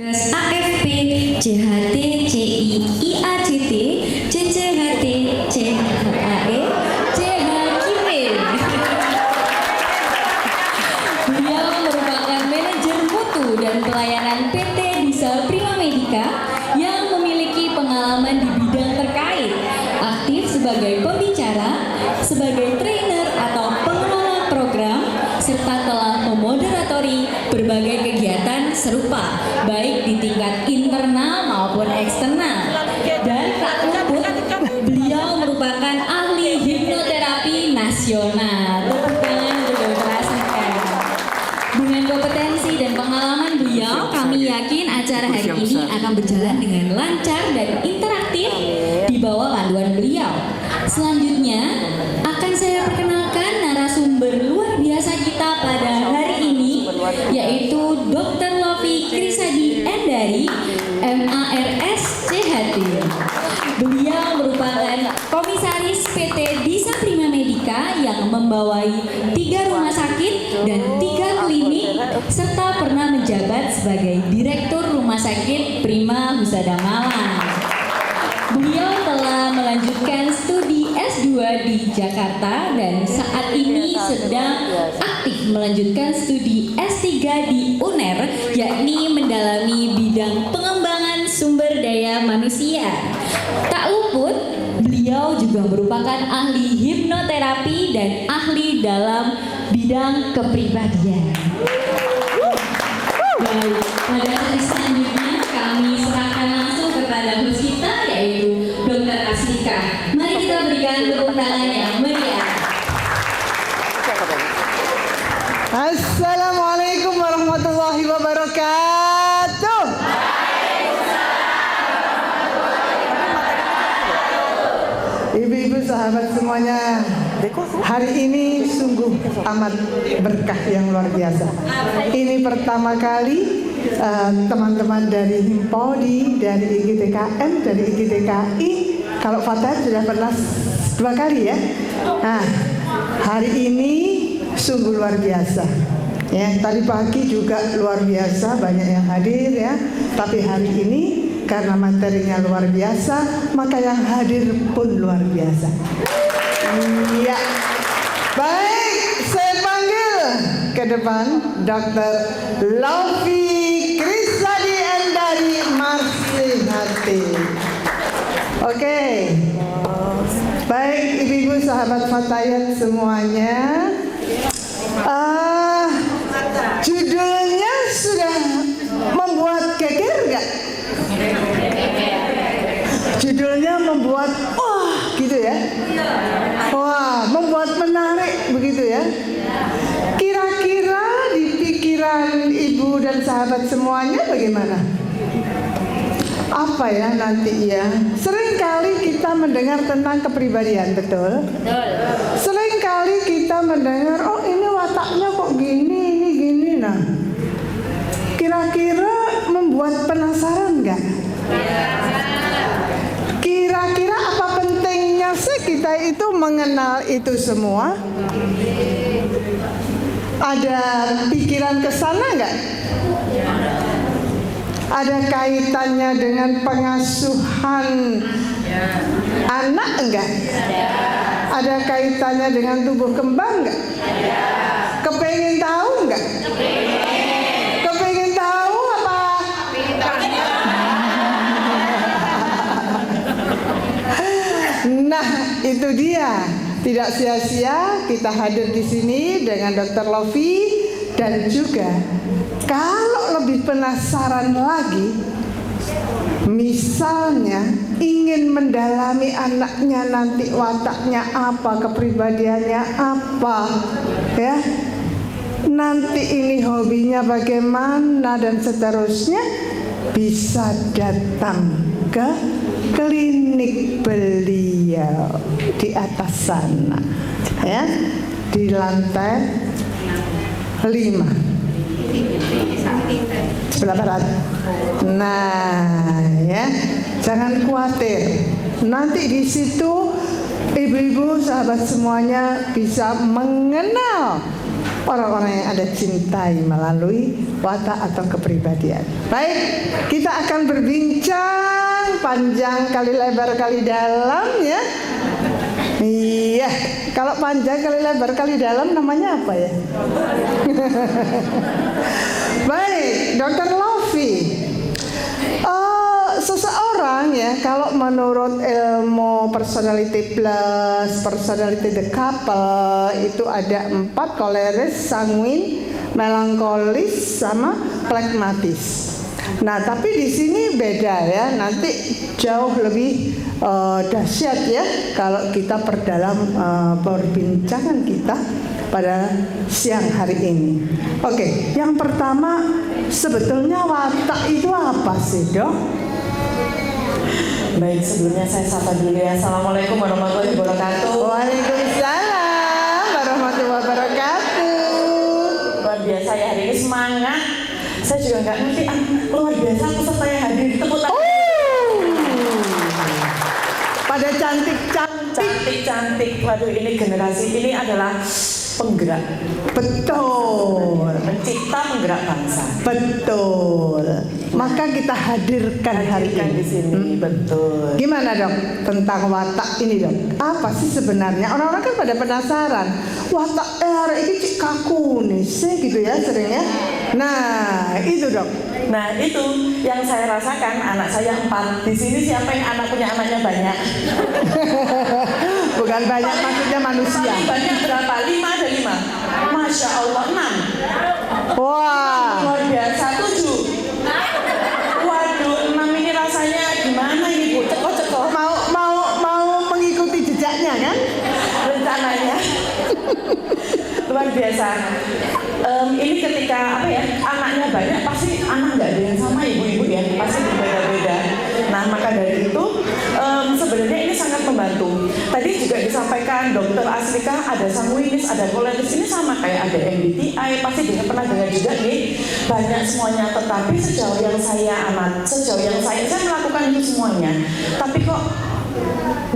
AFP, CHT, CI, IACT, CCHT, CHAE, CHKIP. Beliau merupakan manajer mutu dan pelayanan PT Disa Prima Medica yang memiliki pengalaman di bidang terkait, aktif sebagai pembicara, sebagai trainer atau pengelola program, serta telah memoderatori berbagai kegiatan serupa, baik di tingkat internal maupun eksternal. Dan tak luput, beliau merupakan ahli hipnoterapi nasional. Tepuk tangan untuk Dr. Asika. Dengan kompetensi dan pengalaman beliau, kami yakin acara hari ini akan berjalan dengan lancar dan interaktif di bawah panduan beliau. Selanjutnya, akan saya perkenalkan narasumber luar biasa kita pada hari ini, yaitu Dr. Lofi Krisadi Endari, MARS CHT. Beliau merupakan komisaris PT Disa Prima Medica yang membawai 3 rumah sakit dan 3 klinik, serta pernah menjabat sebagai Direktur Rumah Sakit Prima Husada Malang. Beliau telah melanjutkan studi S2 di Jakarta dan saat ini sedang aktif melanjutkan studi S3 di UNER, yakni mendalami bidang pengembangan sumber daya manusia. Tak luput, beliau juga merupakan ahli hipnoterapi dan ahli dalam bidang kepribadian. Baik, pada sesi selanjutnya kami serahkan langsung kepada host kita, yaitu Dr. Asika. Mari kita berikan tepuk tangan yang meriah. Assalamualaikum warahmatullahi wabarakatuh. Ibu-ibu sahabat semuanya, hari ini sungguh amat berkah yang luar biasa. Ini pertama kali teman-teman dari Himpodi, dari IGTKM, dari IGTKI, kalau Fatah sudah pernah 2 kali ya. Nah, hari ini sungguh luar biasa. Ya, tadi pagi juga luar biasa, banyak yang hadir ya. Tapi hari ini karena materinya luar biasa, maka yang hadir pun luar biasa. Iya. Baik, saya panggil ke depan Dr. Lofi Krisadi Endari Marsihati. Oke. Baik, ibu-ibu sahabat Fatayat semuanya. Judulnya sudah membuat geger nggak? Judulnya membuat wah gitu ya. Wah, membuat menarik begitu ya. Kira-kira di pikiran ibu dan sahabat semuanya bagaimana? Apa ya nanti ya? Seringkali kita mendengar tentang kepribadian, betul? Seringkali kita mendengar, oh ini wataknya kok gini, ini gini. Nah, kira-kira membuat penasaran nggak? Kira-kira apa pentingnya sih kita itu mengenal itu semua? Ada pikiran ke sana nggak? Ada kaitannya dengan pengasuhan anak enggak? Ada kaitannya dengan tumbuh kembang enggak? Kepengen tahu enggak? Kepengen tahu apa? Nah, itu dia. Tidak sia-sia kita hadir di sini dengan Dr. Lofi, dan juga kalau lebih penasaran lagi, misalnya ingin mendalami anaknya nanti wataknya apa, kepribadiannya apa, ya. Nanti ini hobinya bagaimana dan seterusnya, bisa datang ke klinik beliau di atas sana, ya, di lantai 5 sebelah barat. Nah, ya, jangan khawatir. Nanti di situ ibu-ibu sahabat semuanya bisa mengenal orang-orang yang Anda cintai melalui watak atau kepribadian. Baik, kita akan berbincang panjang kali lebar kali dalam ya. Iya, kalau panjang kali lebar kali dalam namanya apa ya? Baik, Dr. Lofi. Seseorang ya, kalau menurut ilmu personality plus, personality the couple itu ada 4, koleris, sanguin, melankolis, sama pragmatis. Nah, tapi di sini beda ya. Nanti jauh lebih dahsyat ya kalau kita perdalam perbincangan kita pada siang hari ini. Oke, yang pertama sebetulnya watak itu apa sih, Dok? Baik, sebelumnya saya sapa dulu ya. Assalamualaikum warahmatullahi wabarakatuh. Waalaikumsalam warahmatullahi wabarakatuh. Luar biasa ya, hari ini semangat. Saya juga nggak ngerti, luar biasa peserta yang hadir. Tepuk tangan. Pada cantik-cantik. Cantik-cantik. Waduh, ini generasi ini adalah penggerak. Betul. Mencipta penggerak bangsa. Betul. Maka kita hadirkan hari ini di sini. Betul. Gimana, Dok, tentang watak ini, Dok? Apa sih sebenarnya? Orang-orang kan pada penasaran. Watak hari ini cik kaku nih sih gitu ya seringnya. Nah, itu, Dok. Nah, itu yang saya rasakan. Anak saya 4. Di sini siapa yang punya anaknya banyak? Bukan banyak, maksudnya manusia. Paling banyak berapa? 5 ada 5. Masya Allah, 6. Wah. Luar biasa, 7. Waduh, 6 ini rasanya gimana ini, Bu? Ceko-ceko. Mau mengikuti jejaknya kan? Rencananya. Luar biasa. Ini ketika anaknya banyak, pasti anak nggak ada yang sama ibu-ibu ya, pasti berbeda-beda. Nah, maka dari itu sebenarnya ini sangat membantu. Tadi juga disampaikan Dokter Aslika ada sanguinis, ada koleris, ini sama kayak ada MBTI, pasti pernah dengar juga nih, banyak semuanya. Tetapi sejauh yang saya melakukan itu semuanya, tapi kok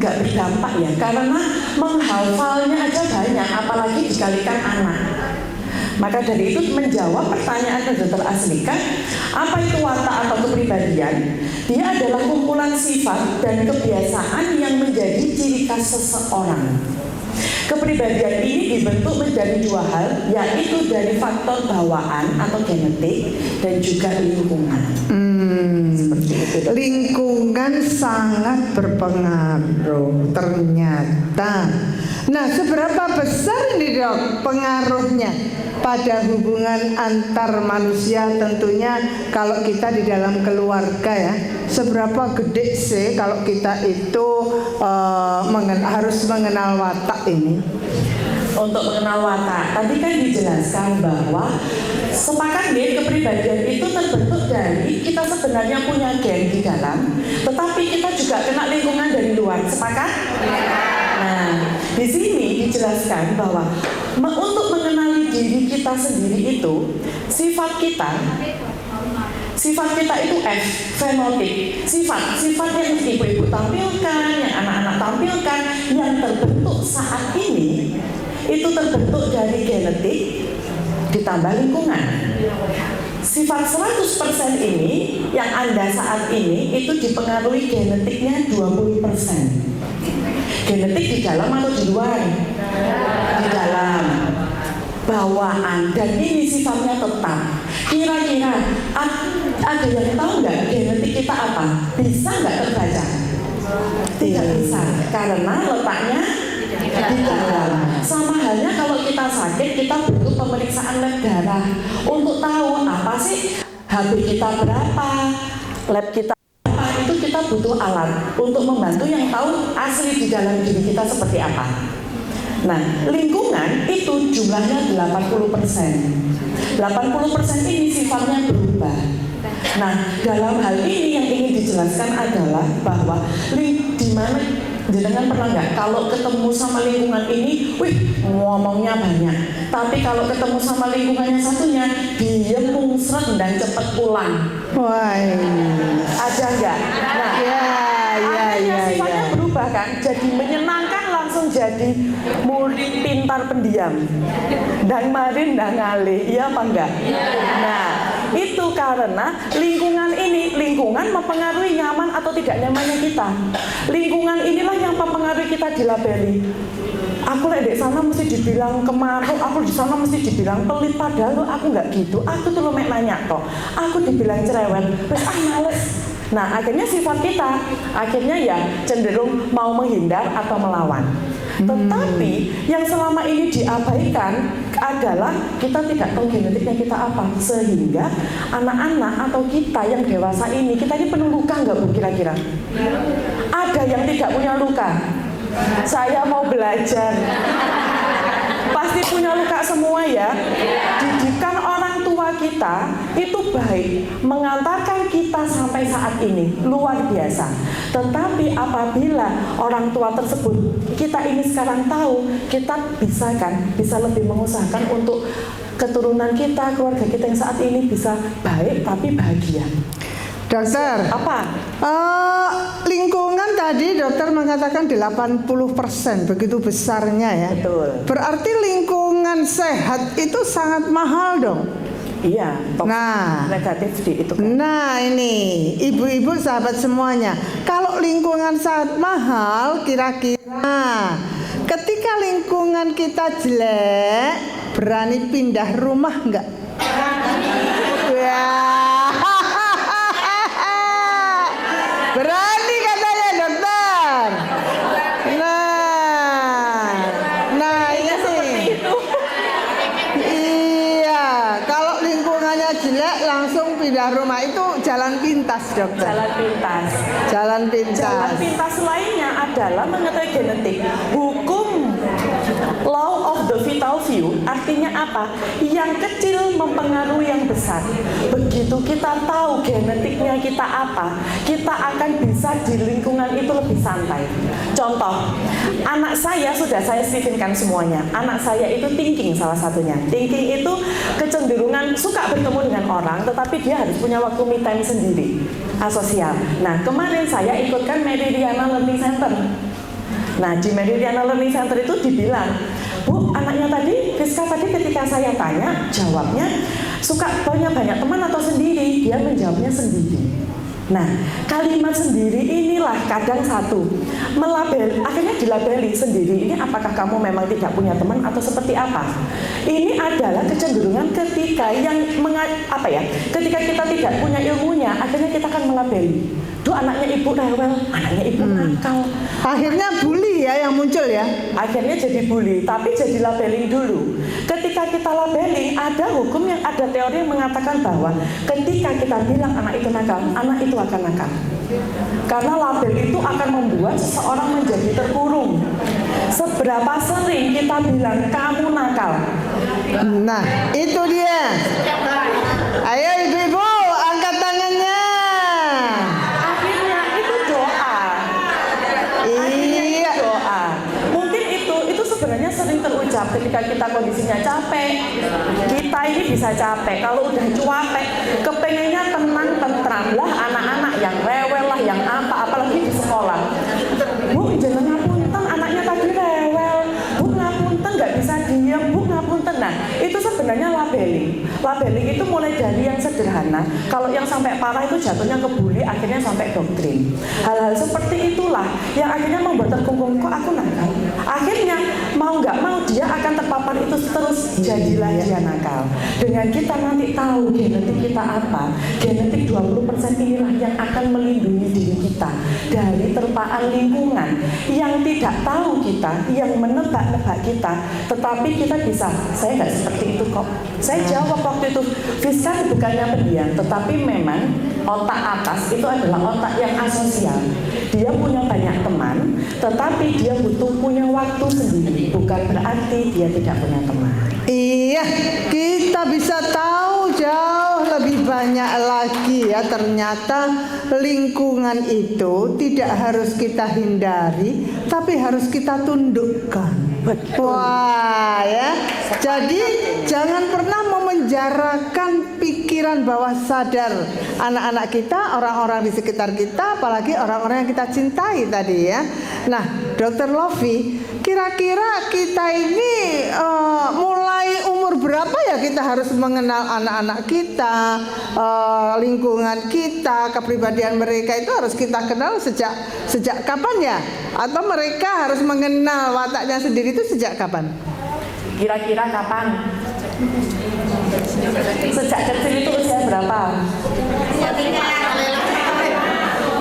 nggak berdampak ya, karena menghafalnya aja banyak, apalagi dikalikan anak. Maka dari itu menjawab pertanyaan Dr. Aslika, apa itu watak atau kepribadian? Dia adalah kumpulan sifat dan kebiasaan yang menjadi ciri khas seseorang. Kepribadian ini dibentuk menjadi 2 hal, yaitu dari faktor bawaan atau genetik dan juga lingkungan. Seperti itu. Lingkungan sangat berpengaruh ternyata. Nah, seberapa besar ini, Dok, pengaruhnya pada hubungan antar manusia? Tentunya kalau kita di dalam keluarga ya, seberapa gede sih kalau kita itu harus mengenal watak ini? Untuk mengenal watak, tadi kan dijelaskan bahwa sepakat gen kepribadian itu terbentuk dari kita sebenarnya punya gen di dalam, tetapi kita juga kena lingkungan dari luar. Sepakat? Nah, di sini dijelaskan bahwa untuk mengenali diri kita sendiri itu sifat kita itu F, fenotip. Sifat yang ibu-ibu tampilkan, yang anak-anak tampilkan, yang terbentuk saat ini itu terbentuk dari genetik ditambah lingkungan. Sifat 100% ini yang Anda saat ini itu dipengaruhi genetiknya 20%. Genetik di dalam atau di luar? Di dalam. Bawaan, dan ini sifatnya tetap. Kira-kira ada yang tahu nggak genetik kita apa? Bisa nggak terbaca? Tidak bisa, karena letaknya di dalam. Sama halnya kalau kita sakit, kita butuh pemeriksaan lab darah untuk tahu apa sih HB kita berapa, lab kita apa, itu kita butuh alat untuk membantu yang tahu asli di dalam diri kita seperti apa. Nah, lingkungan itu jumlahnya 80%. 80% ini sifatnya berubah. Nah, dalam hal ini yang ingin dijelaskan adalah bahwa di mana jenengan pernah nggak kalau ketemu sama lingkungan ini, ngomongnya banyak. Tapi kalau ketemu sama lingkungannya satunya, diem mungsret dan cepet pulang. Wah, Ada nggak? Nah, sifatnya berubah kan, jadi menyenangkan langsung jadi murid pintar pendiam, ndang mari ndang ngalih, iya apa enggak? Nah, itu karena lingkungan mempengaruhi nyaman atau tidak nyamannya kita. Lingkungan inilah yang mempengaruhi kita dilabeli. Aku di sana mesti dibilang kemaruk, aku di sana mesti dibilang pelit, padahal aku nggak gitu. Aku tuh mek nanya kok, aku dibilang cerewet, terus males. Nah, akhirnya sifat kita akhirnya ya cenderung mau menghindar atau melawan. Tetapi yang selama ini diabaikan adalah kita tidak tahu genetiknya kita apa, sehingga anak-anak atau kita yang dewasa ini, kita ini penuh luka nggak Bu kira-kira? Ada yang tidak punya luka? Saya mau belajar. Pasti punya luka semua ya. Didikan orang tua kita itu baik, mengantarkan kita sampai saat ini, luar biasa. Tetapi apabila orang tua tersebut, kita ini sekarang tahu, kita bisa lebih mengusahakan untuk keturunan kita, keluarga kita yang saat ini bisa baik tapi bahagia. Dokter, Apa? Lingkungan tadi dokter mengatakan 80% begitu besarnya ya. Betul. Berarti lingkungan sehat itu sangat mahal dong. Iya, Nah. negatif itu kan. Nah ini ibu-ibu sahabat semuanya, kalau lingkungan sangat mahal, kira-kira ketika lingkungan kita jelek, berani pindah rumah enggak? Ya. Berani katanya dokter. Nah ini sih. Iya, kalau lingkungannya jelek langsung pindah rumah, itu jalan pintas dokter. Jalan pintas. Jalan pintas. Jalan pintas lainnya adalah mengetahui genetik. Hukum law of the vital few artinya apa? Yang kecil mempengaruhi yang besar. Begitu kita tahu genetiknya kita apa, kita akan bisa di lingkungan itu lebih santai. Contoh, anak saya sudah saya sifitkan semuanya. Anak saya itu thinking salah satunya. Thinking itu kecenderungan suka bertemu dengan orang, tetapi dia harus punya waktu me time sendiri, asosial. Nah, kemarin saya ikutkan Meridiana Learning Center. Nah, di Meridiana Learning Center itu dibilang, Bu, anaknya tadi, Rizka tadi ketika saya tanya, jawabnya suka punya banyak teman atau sendiri? Dia menjawabnya sendiri. Nah, kalimat sendiri inilah kadang satu melabel, akhirnya dilabeli sendiri. Ini apakah kamu memang tidak punya teman atau seperti apa? Ini adalah kecenderungan ketika ketika kita tidak punya ilmunya, akhirnya kita akan melabeli. Duh, anaknya ibu rewel, anaknya ibu nakal. Akhirnya bully ya yang muncul ya. Akhirnya jadi bully, tapi jadi labeling dulu. Ketika kita labeling, ada hukum yang ada teori yang mengatakan bahwa ketika kita bilang anak itu nakal, anak itu akan nakal. Karena label itu akan membuat seseorang menjadi terkurung. Seberapa sering kita bilang kamu nakal? Nah, itu dia. Ayo ibu-ibu, angkat tangannya. Akhirnya itu doa. Iya. Doa. Mungkin itu sebenarnya sering terucap ketika kita kondisinya capek. Kita ini bisa capek. Kalau udah capek, kepengennya tenang, tentram lah, anak-anak yang rewel lah, yang apalagi di sekolah. Bu, jangan ngapunten, anaknya tadi rewel. Bu, ngapunten, nggak bisa diam. Bu, ngapunten. Nah, itu sebenarnya labeling. Labeling itu mulai dari yang sederhana. Kalau yang sampai parah itu jatuhnya ke bully, akhirnya sampai doktrin. Hal-hal seperti itulah yang akhirnya membuat terkungkung, kok aku nakal. Akhirnya mau nggak mau dia akan terpapar itu terus, jadilah dia nakal. Dengan kita nanti tahu genetik kita apa, genetik 20% inilah yang akan melindungi diri kita dari terpaan lingkungan yang tidak tahu kita, yang menebak-nebak kita, tetapi kita bisa, saya nggak seperti itu kok. Saya jawab waktu itu, Rizka bukannya pendiam, tetapi memang otak atas itu adalah otak yang asosial. Dia punya banyak teman, tetapi dia butuh punya waktu sendiri. Bukan berarti dia tidak punya teman. Iya, kita bisa tahu jauh lebih banyak lagi ya. Ternyata lingkungan itu tidak harus kita hindari, tapi harus kita tundukkan. Wah ya, jadi jangan pernah memenjarakan pikiran bawah sadar anak-anak kita, orang-orang di sekitar kita, apalagi orang-orang yang kita cintai tadi ya. Nah, Dokter Lofi, kira-kira kita ini mulai umur berapa ya kita harus mengenal anak-anak kita, lingkungan kita, kepribadian mereka itu harus kita kenal sejak kapan ya? Atau mereka harus mengenal wataknya sendiri itu sejak kapan? Kira-kira kapan? Sejak kecil itu usia berapa?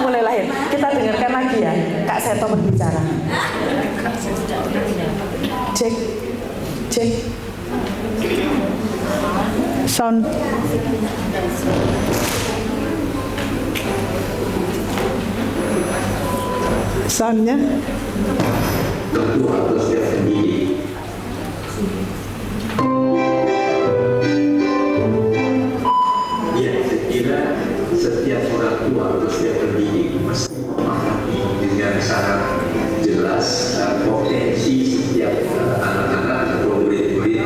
Mulai lahir. Kita dengarkan lagi ya, Kak Seto berbicara. Cek. Sound. Soundnya. Tentu harus dia sendiri. Ya, saya kira setiap orang tua harus dia sendiri mesti memahami dengan sangat jelas potensi setiap anak-anak atau murid-murid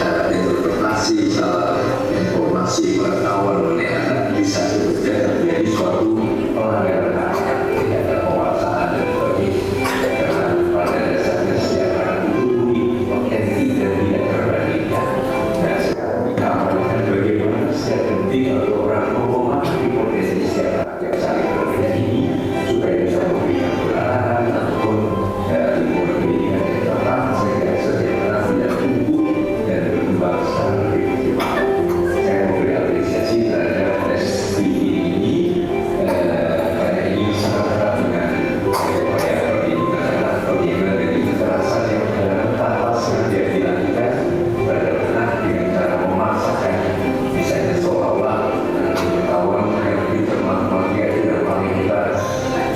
cara interpretasi, salah informasi pengetahuan mengenai anak bisa saja terjadi suatu pelanggaran hak, tidak ada penguasaan dan sebagainya. Karena pada dasarnya setiap anak itu unik, otentik dan tidak terbandingkan. Dan sekarang kita amalkan bagaimana setiap penting untuk orang memahami potensi setiap anak yang saling berbeda ini supaya bisa memberikan pelajaran ataupun lingkungan pendidikan yang tepat sehingga setiap anak tidak tumbuh dan berkembang secara lebih optimal. Saya memberi apresiasi terhadap SPI ini karena ini sangat erat dengan upaya perlindungan anak, perlindungan dari kekerasan yang tanpa sengaja dilakukan terhadap anak dengan cara memaksakan, misalnya seolah-olah pengetahuan yang lebih termakan itu yang paling kita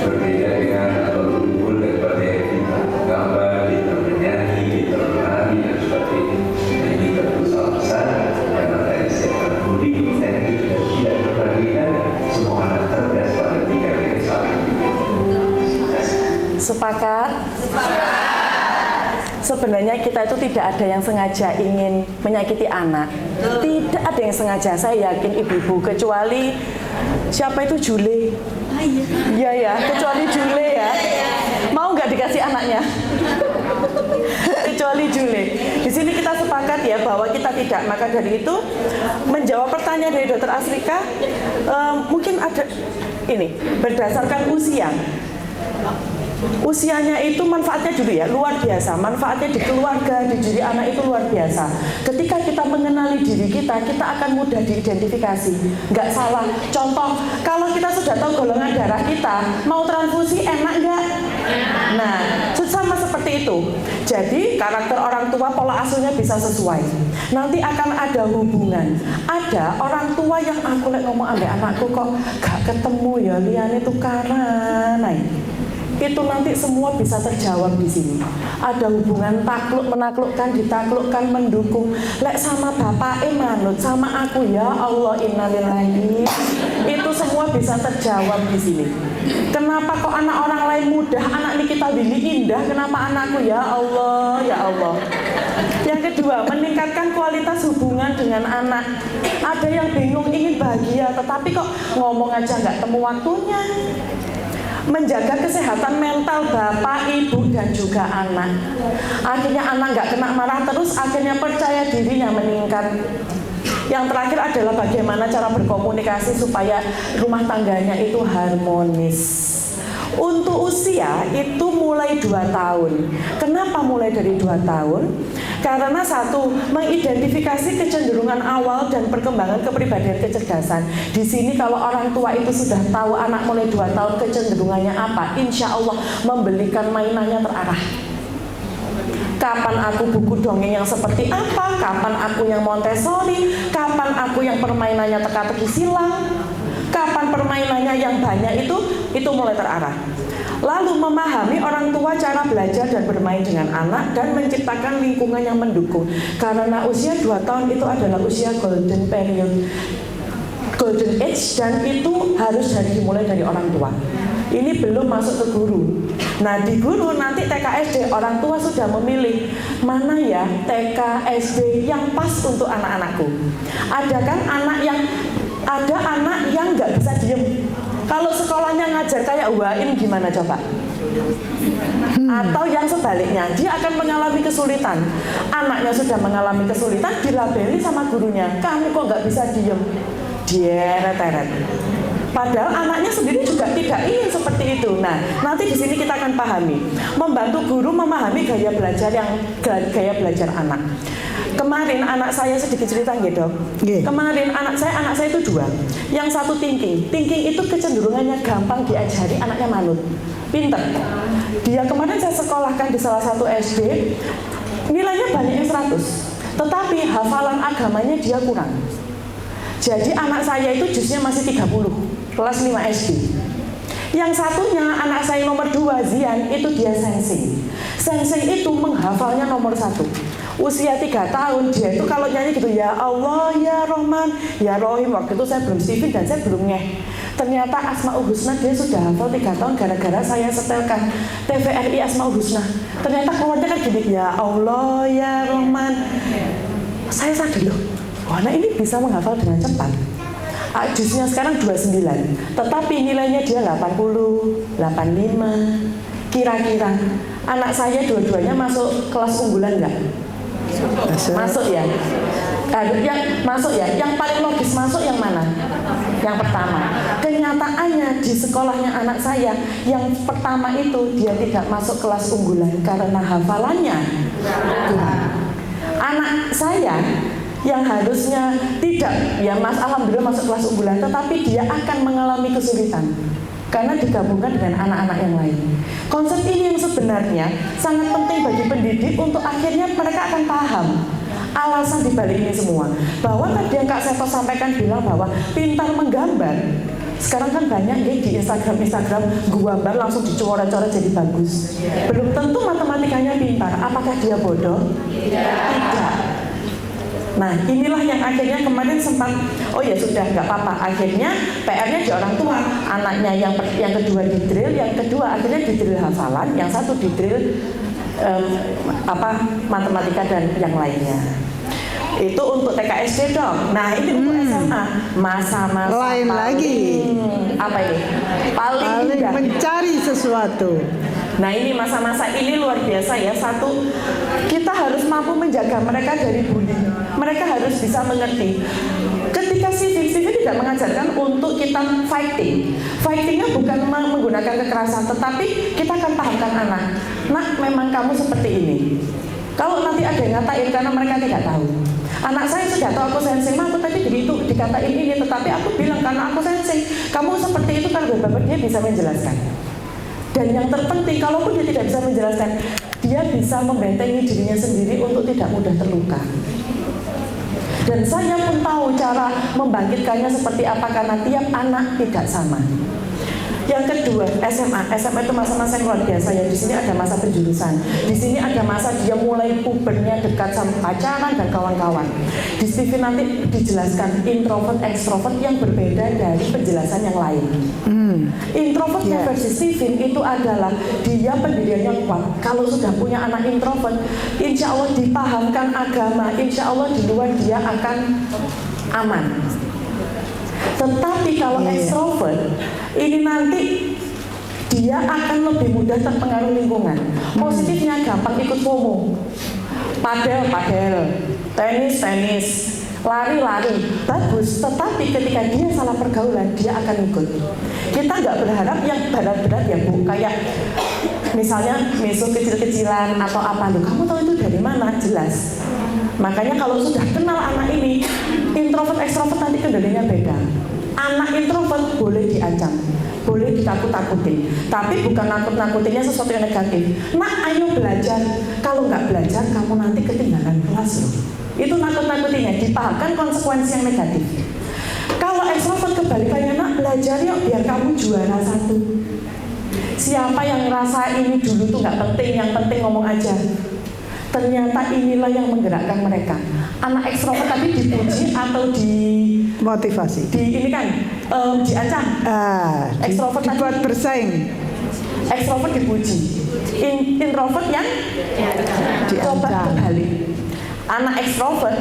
berbeda dengan atau unggul daripada yang kita gambar, kita menyanyi, kita menari dan sebagainya. Ini tentu salah besar karena dari setiap mudik teknik dan tidak berbandingkan semua anak cerdas pada tiga dari saling. Sepakat? Sebenarnya kita itu tidak ada yang sengaja ingin menyakiti anak. Tidak ada yang sengaja, saya yakin ibu-ibu, kecuali siapa itu Jule. Iya ya, kecuali Jule ya. Mau nggak dikasih anaknya? Kecuali Jule. Di sini kita sepakat ya bahwa kita tidak. Maka dari itu menjawab pertanyaan dari Dokter Asrika, mungkin ada ini berdasarkan usia. Usianya itu manfaatnya dulu ya, luar biasa. Manfaatnya di keluarga, di diri anak itu luar biasa. Ketika kita mengenali diri kita akan mudah diidentifikasi. Nggak salah. Contoh, kalau kita sudah tahu golongan darah kita, mau transfusi enak nggak? Nah, sama seperti itu. Jadi karakter orang tua, pola asuhnya bisa sesuai. Nanti akan ada hubungan. Ada orang tua yang aku ngomong ambek anakku kok gak ketemu ya, liane tukaran. Nah, itu nanti semua bisa terjawab di sini. Ada hubungan takluk menaklukkan, ditaklukkan, mendukung. Lek sama bapak manut, sama aku ya Allah innalillahi. Itu semua bisa terjawab di sini. Kenapa kok anak orang lain mudah, anak ini kita pilih indah, kenapa anakku ya Allah, ya Allah. Yang kedua, meningkatkan kualitas hubungan dengan anak. Ada yang bingung ingin bahagia, tetapi kok ngomong aja nggak temu waktunya. Menjaga kesehatan mental bapak, ibu, dan juga anak. Akhirnya anak nggak kena marah terus, akhirnya percaya dirinya meningkat. Yang terakhir adalah bagaimana cara berkomunikasi supaya rumah tangganya itu harmonis. Untuk usia itu mulai 2 tahun. Kenapa mulai dari 2 tahun? Karena satu, mengidentifikasi kecenderungan awal dan perkembangan kepribadian kecerdasan. Di sini kalau orang tua itu sudah tahu anak mulai 2 tahun kecenderungannya apa, insya Allah membelikan mainannya terarah. Kapan aku buku dongeng yang seperti apa, kapan aku yang Montessori, kapan aku yang permainannya teka-teki silang, kapan permainannya yang banyak itu mulai terarah. Lalu memahami orang tua cara belajar dan bermain dengan anak dan menciptakan lingkungan yang mendukung. Karena usia 2 tahun itu adalah usia golden period, golden age, dan itu harus dimulai dari orang tua. Ini belum masuk ke guru. Nah di guru nanti TK SD orang tua sudah memilih mana ya TK SD yang pas untuk anak-anakku. Ada kan ada anak yang nggak bisa diem. Kalau sekolahnya ngajar kayak UAIN gimana coba? Atau yang sebaliknya, dia akan mengalami kesulitan. Anaknya sudah mengalami kesulitan, dilabeli sama gurunya, kamu kok nggak bisa diem? Dieret-eret. Padahal anaknya sendiri juga tidak ingin seperti itu. Nah, nanti di sini kita akan pahami, membantu guru memahami gaya belajar anak. Kemarin anak saya sedikit cerita gitu. Kemarin anak saya itu 2. Yang satu thinking itu kecenderungannya gampang diajari, anaknya manut, pinter. Dia kemarin saya sekolahkan di salah satu SD, nilainya banyak yang 100, tetapi hafalan agamanya dia kurang. Jadi anak saya itu jusnya masih 30, kelas 5 SD. Yang satunya anak saya nomor 2 Zian, itu dia sensing. Sensing itu menghafalnya nomor 1. Usia 3 tahun, dia itu kalau nyanyi gitu, ya Allah, ya Rahman, ya Rahim. Waktu itu saya belum Steven dan saya belum ngeh. Ternyata Asmaul Husna dia sudah hafal 3 tahun gara-gara saya setelkan TVRI Asmaul Husna. Ternyata keluarnya kan gini, ya Allah, ya Rahman. Saya sadar loh, anak ini bisa menghafal dengan cepat. Jusnya sekarang 29, tetapi nilainya dia 80, 85. Kira-kira anak saya dua-duanya masuk kelas unggulan nggak? Masuk ya. Masuk ya. Yang paling logis masuk yang mana? Yang pertama. Kenyataannya di sekolahnya anak saya, yang pertama itu dia tidak masuk kelas unggulan karena hafalannya kurang. Anak saya yang harusnya tidak, ya Mas, alhamdulillah masuk kelas unggulan, tetapi dia akan mengalami kesulitan karena digabungkan dengan anak-anak yang lain. Konsep ini yang sebenarnya sangat penting bagi pendidik untuk akhirnya mereka akan paham alasan dibalik ini semua. Bahwa tadi yang Kak Seto sampaikan bilang bahwa pintar menggambar, sekarang kan banyak ya di Instagram gambar langsung dicoret-coret jadi bagus. Belum tentu matematikanya pintar. Apakah dia bodoh? Tidak. Nah, inilah yang akhirnya kemarin sempat, oh ya sudah nggak apa-apa. Akhirnya PR-nya di orang tua. Anaknya yang kedua di drill, yang kedua akhirnya di drill hafalan, yang satu di drill matematika dan yang lainnya. Itu untuk TK SD dong. Nah, ini untuk SMA, masa-masa lain paling, lagi. Apa ini? Paling indah. Mencari sesuatu. Nah, ini masa-masa ini luar biasa ya. Satu, kita harus mampu menjaga mereka dari bullying. Mereka harus bisa mengerti. Ketika CV tidak mengajarkan untuk kita fighting. Fightingnya bukan menggunakan kekerasan, tetapi kita akan pahamkan anak. Nak, memang kamu seperti ini. Kalau nanti ada yang ngatain karena mereka tidak tahu. Anak saya sudah tahu aku sensing, aku tadi dikatain ini, tetapi aku bilang karena aku sensing. Kamu seperti itu kan bapak dia bisa menjelaskan. Dan yang terpenting, kalaupun dia tidak bisa menjelaskan, dia bisa membentengi dirinya sendiri untuk tidak mudah terluka. Dan saya pun tahu cara membangkitkannya seperti apa karena tiap anak tidak sama. Yang kedua, SMA itu masa-masa yang luar biasa ya. Di sini ada masa penjurusan. Di sini ada masa dia mulai pubernya dekat sama pacaran dan kawan-kawan. Di sini nanti dijelaskan introvert, extrovert yang berbeda dari penjelasan yang lain. Introvertnya versi Steven itu adalah dia pendiriannya kuat. Kalau sudah punya anak introvert, insya Allah dipahamkan agama, insya Allah di luar dia akan aman. Tetapi kalau ekstrovert, ini nanti dia akan lebih mudah terpengaruh lingkungan. Positifnya gampang ikut FOMO, padel, tenis, lari, bagus. Tetapi ketika dia salah pergaulan, dia akan ikut. Kita nggak berharap yang berat-berat ya Bu, kayak misalnya meso kecil-kecilan atau apa. Loh, kamu tahu itu dari mana? Jelas. Makanya kalau sudah kenal anak ini, introvert, ekstrovert nanti kendalinya beda. Anak introvert boleh diancam, boleh ditakut-takutin, tapi bukan nakut-nakutinnya sesuatu yang negatif. Nak, ayo belajar. Kalau nggak belajar, kamu nanti ketinggalan kelas loh. Itu nakut-nakutinnya, dipahamkan konsekuensi yang negatif. Kalau ekstrovert kebalikannya, nak belajar yuk biar kamu juara 1. Siapa yang ngerasa ini dulu tuh nggak penting, yang penting ngomong aja. Ternyata inilah yang menggerakkan mereka. Anak ekstrovert tapi dipuji atau motivasi. Ini kan diancam. Ekstrovert dibuat bersaing. Ekstrovert dipuji. Introvert yang coba kembali. Anak ekstrovert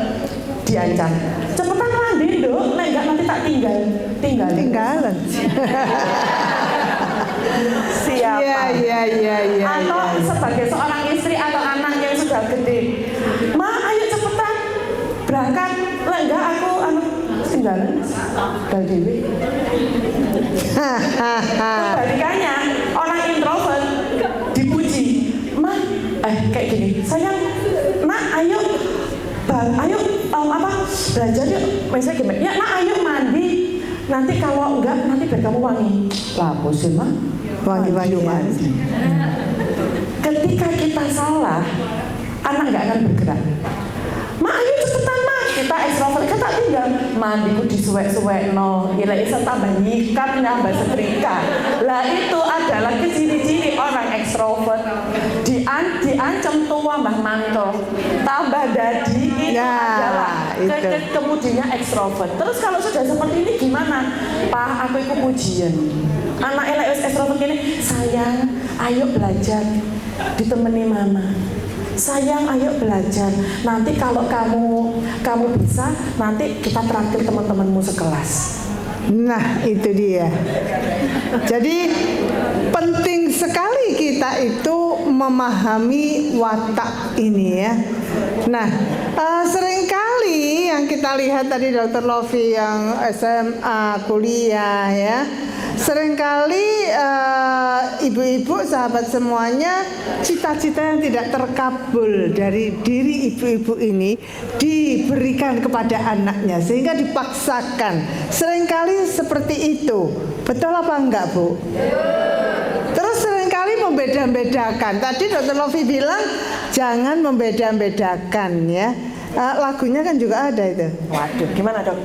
diancam. Cepetan mandi dong, enggak nanti tak tinggal. Tinggalan. Siapa? Iya. Atau sebagai seorang istri atau anak yang sudah gede, Ma ayo cepetan berangkat. Lah enggak, aku tinggalan bal dewe. Kebalikannya, orang introvert dipuji, Ma kayak gini, sayang, Nak ayo belajar yuk, misalnya gimana? Ya Nak ayo mandi, nanti kalau enggak nanti biar kamu wangi. Lah bosan mah Wangi-wangi. Ketika kita salah, anak nggak akan bergerak. Ma ayo cepetan Ma, kita ekstrovert kita tinggal mandiku disuwek-suwek no, ilai isa tambah nyikat nambah setrika. Lah itu adalah ciri-ciri orang ekstrovert. Diancam tua mbah manto, tambah dadi itu adalah kemudiannya ekstrovert. Terus kalau sudah seperti ini gimana? Pak, aku ikut pujian. Anak elek ekstrovert ini, sayang, ayo belajar, ditemani mama. Sayang, ayo belajar. Nanti kalau kamu bisa, nanti kita traktir teman-temanmu sekelas. Nah, itu dia. Jadi penting sekali kita itu memahami watak ini ya. Nah, seringkali yang kita lihat tadi Dr. Lofi yang SMA, kuliah ya. Seringkali ibu-ibu sahabat semuanya, cita-cita yang tidak terkabul dari diri ibu-ibu ini diberikan kepada anaknya sehingga dipaksakan. Seringkali seperti itu. Betul apa enggak, Bu? Terus seringkali membeda-bedakan. Tadi Dr. Lofi bilang jangan membeda-bedakan ya. Lagunya kan juga ada itu. Waduh, gimana dok?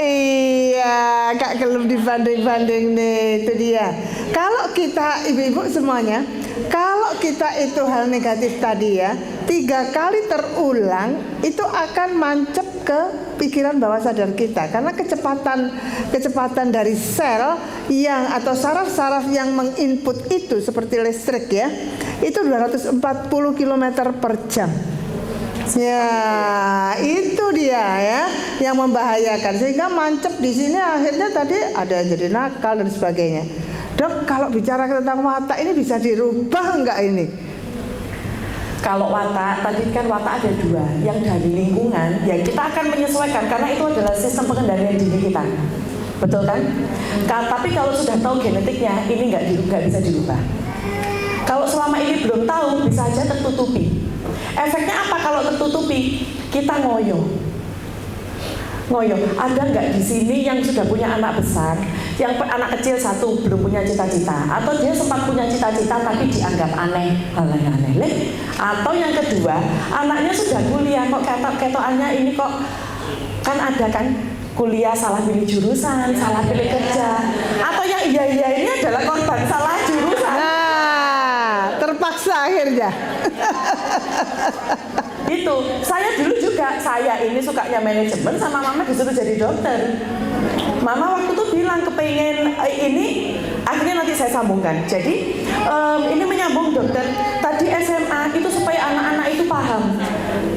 Iya, Kak Kelum dibanding-banding nih, itu dia. Kalau kita ibu-ibu semuanya, kalau kita itu hal negatif tadi ya, 3 kali terulang itu akan mancep ke pikiran bawah sadar kita karena kecepatan dari sel yang atau saraf-saraf yang menginput itu seperti listrik ya, itu 240 km per jam. Ya, itu dia ya yang membahayakan sehingga mancep di sini akhirnya tadi ada yang jadi nakal dan sebagainya. Dok, kalau bicara tentang watak ini bisa dirubah enggak ini? Kalau watak, tadi kan watak ada 2. Yang dari lingkungan, ya kita akan menyesuaikan karena itu adalah sistem pengendalian diri kita. Betul kan? Tapi kalau sudah tahu genetiknya, ini nggak bisa dirubah. Kalau selama ini belum tahu, bisa aja tertutupi. Efeknya apa kalau tertutupi? Kita ngoyo. Ada nggak di sini yang sudah punya anak besar, yang anak kecil 1 belum punya cita-cita, atau dia sempat punya cita-cita tapi dianggap aneh, hal yang aneh. Atau yang kedua, anaknya sudah kuliah kok ketokannya ini kok kan ada kan kuliah salah pilih jurusan, salah pilih kerja, atau yang iya ini adalah korban salah jurusan. Nah, terpaksa akhirnya. Itu, saya dulu juga, saya ini sukanya manajemen sama mama disuruh jadi dokter. Mama waktu itu bilang kepengen ini, akhirnya nanti saya sambungkan. Jadi ini menyambung dokter. Tadi SMA itu supaya anak-anak itu paham,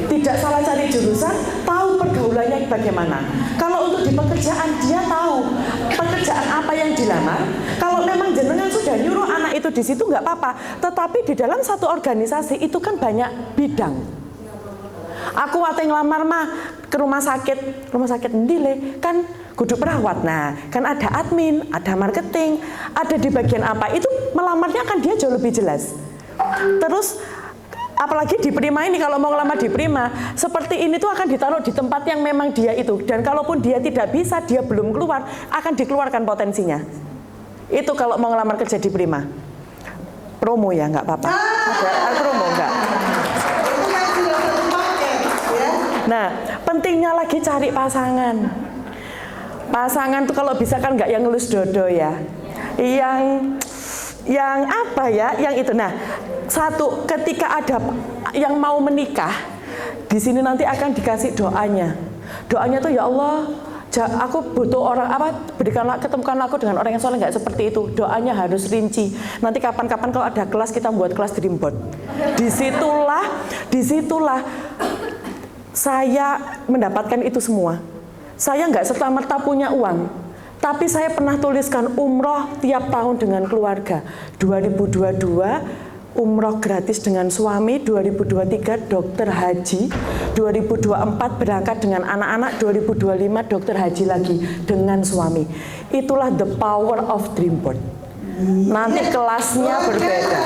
tidak salah cari jurusan, tahu pergaulannya bagaimana. Kalau untuk di pekerjaan dia tahu pekerjaan apa yang dilamar. Kalau memang jenengan sudah nyuruh anak itu di situ nggak apa-apa. Tetapi di dalam satu organisasi itu kan banyak bidang. Aku wate ngelamar mah ke rumah sakit ndile kan kudu perawat. Nah, kan ada admin, ada marketing, ada di bagian apa. Itu melamarnya kan dia jauh lebih jelas. Terus apalagi di Prima ini, kalau mau ngelamar di Prima, seperti ini tuh akan ditaruh di tempat yang memang dia itu. Dan kalaupun dia tidak bisa, dia belum keluar, akan dikeluarkan potensinya. Itu kalau mau ngelamar kerja di Prima. Promo ya, nggak apa-apa. Ada promo nggak? Nah, pentingnya lagi cari pasangan. Pasangan tuh kalau bisa kan nggak yang ngelus dodo ya, yang apa ya, yang itu. Nah, satu, ketika ada yang mau menikah, di sini nanti akan dikasih doanya. Doanya tuh ya Allah, aku butuh orang apa, ketemukan aku dengan orang yang soleh, nggak seperti itu. Doanya harus rinci. Nanti kapan-kapan kalau ada kelas kita buat kelas dream board. Disitulah saya mendapatkan itu semua. Saya nggak serta-merta punya uang, tapi saya pernah tuliskan umroh tiap tahun dengan keluarga. 2022 umroh gratis dengan suami, 2023 dokter haji, 2024 berangkat dengan anak-anak, 2025 dokter haji lagi dengan suami. Itulah the power of dream board. Nanti kelasnya berbeda.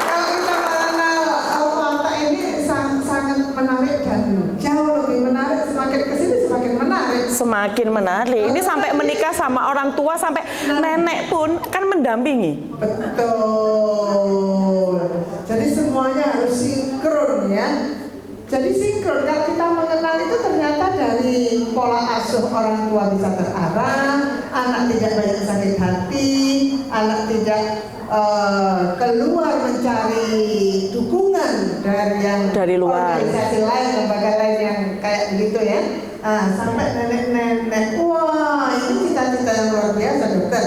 Kalau kita mengenal Alfa ini sangat menarik dan jauh lebih menarik. Semakin kesini semakin menarik. Semakin menarik. Ini sampai menikah sama orang tua, sampai nenek pun kan mendampingi. Betul. Jadi semuanya harus sinkron ya. Jadi sinkron, kalau kita mengenal itu ternyata dari pola asuh orang tua bisa terarah, anak tidak banyak sakit hati, anak tidak keluar mencari dukungan dari luar, organisasi lain, lembaga lain yang kayak begitu ya. Sampai nenek-nenek, wah itu cita-cita yang luar biasa dokter.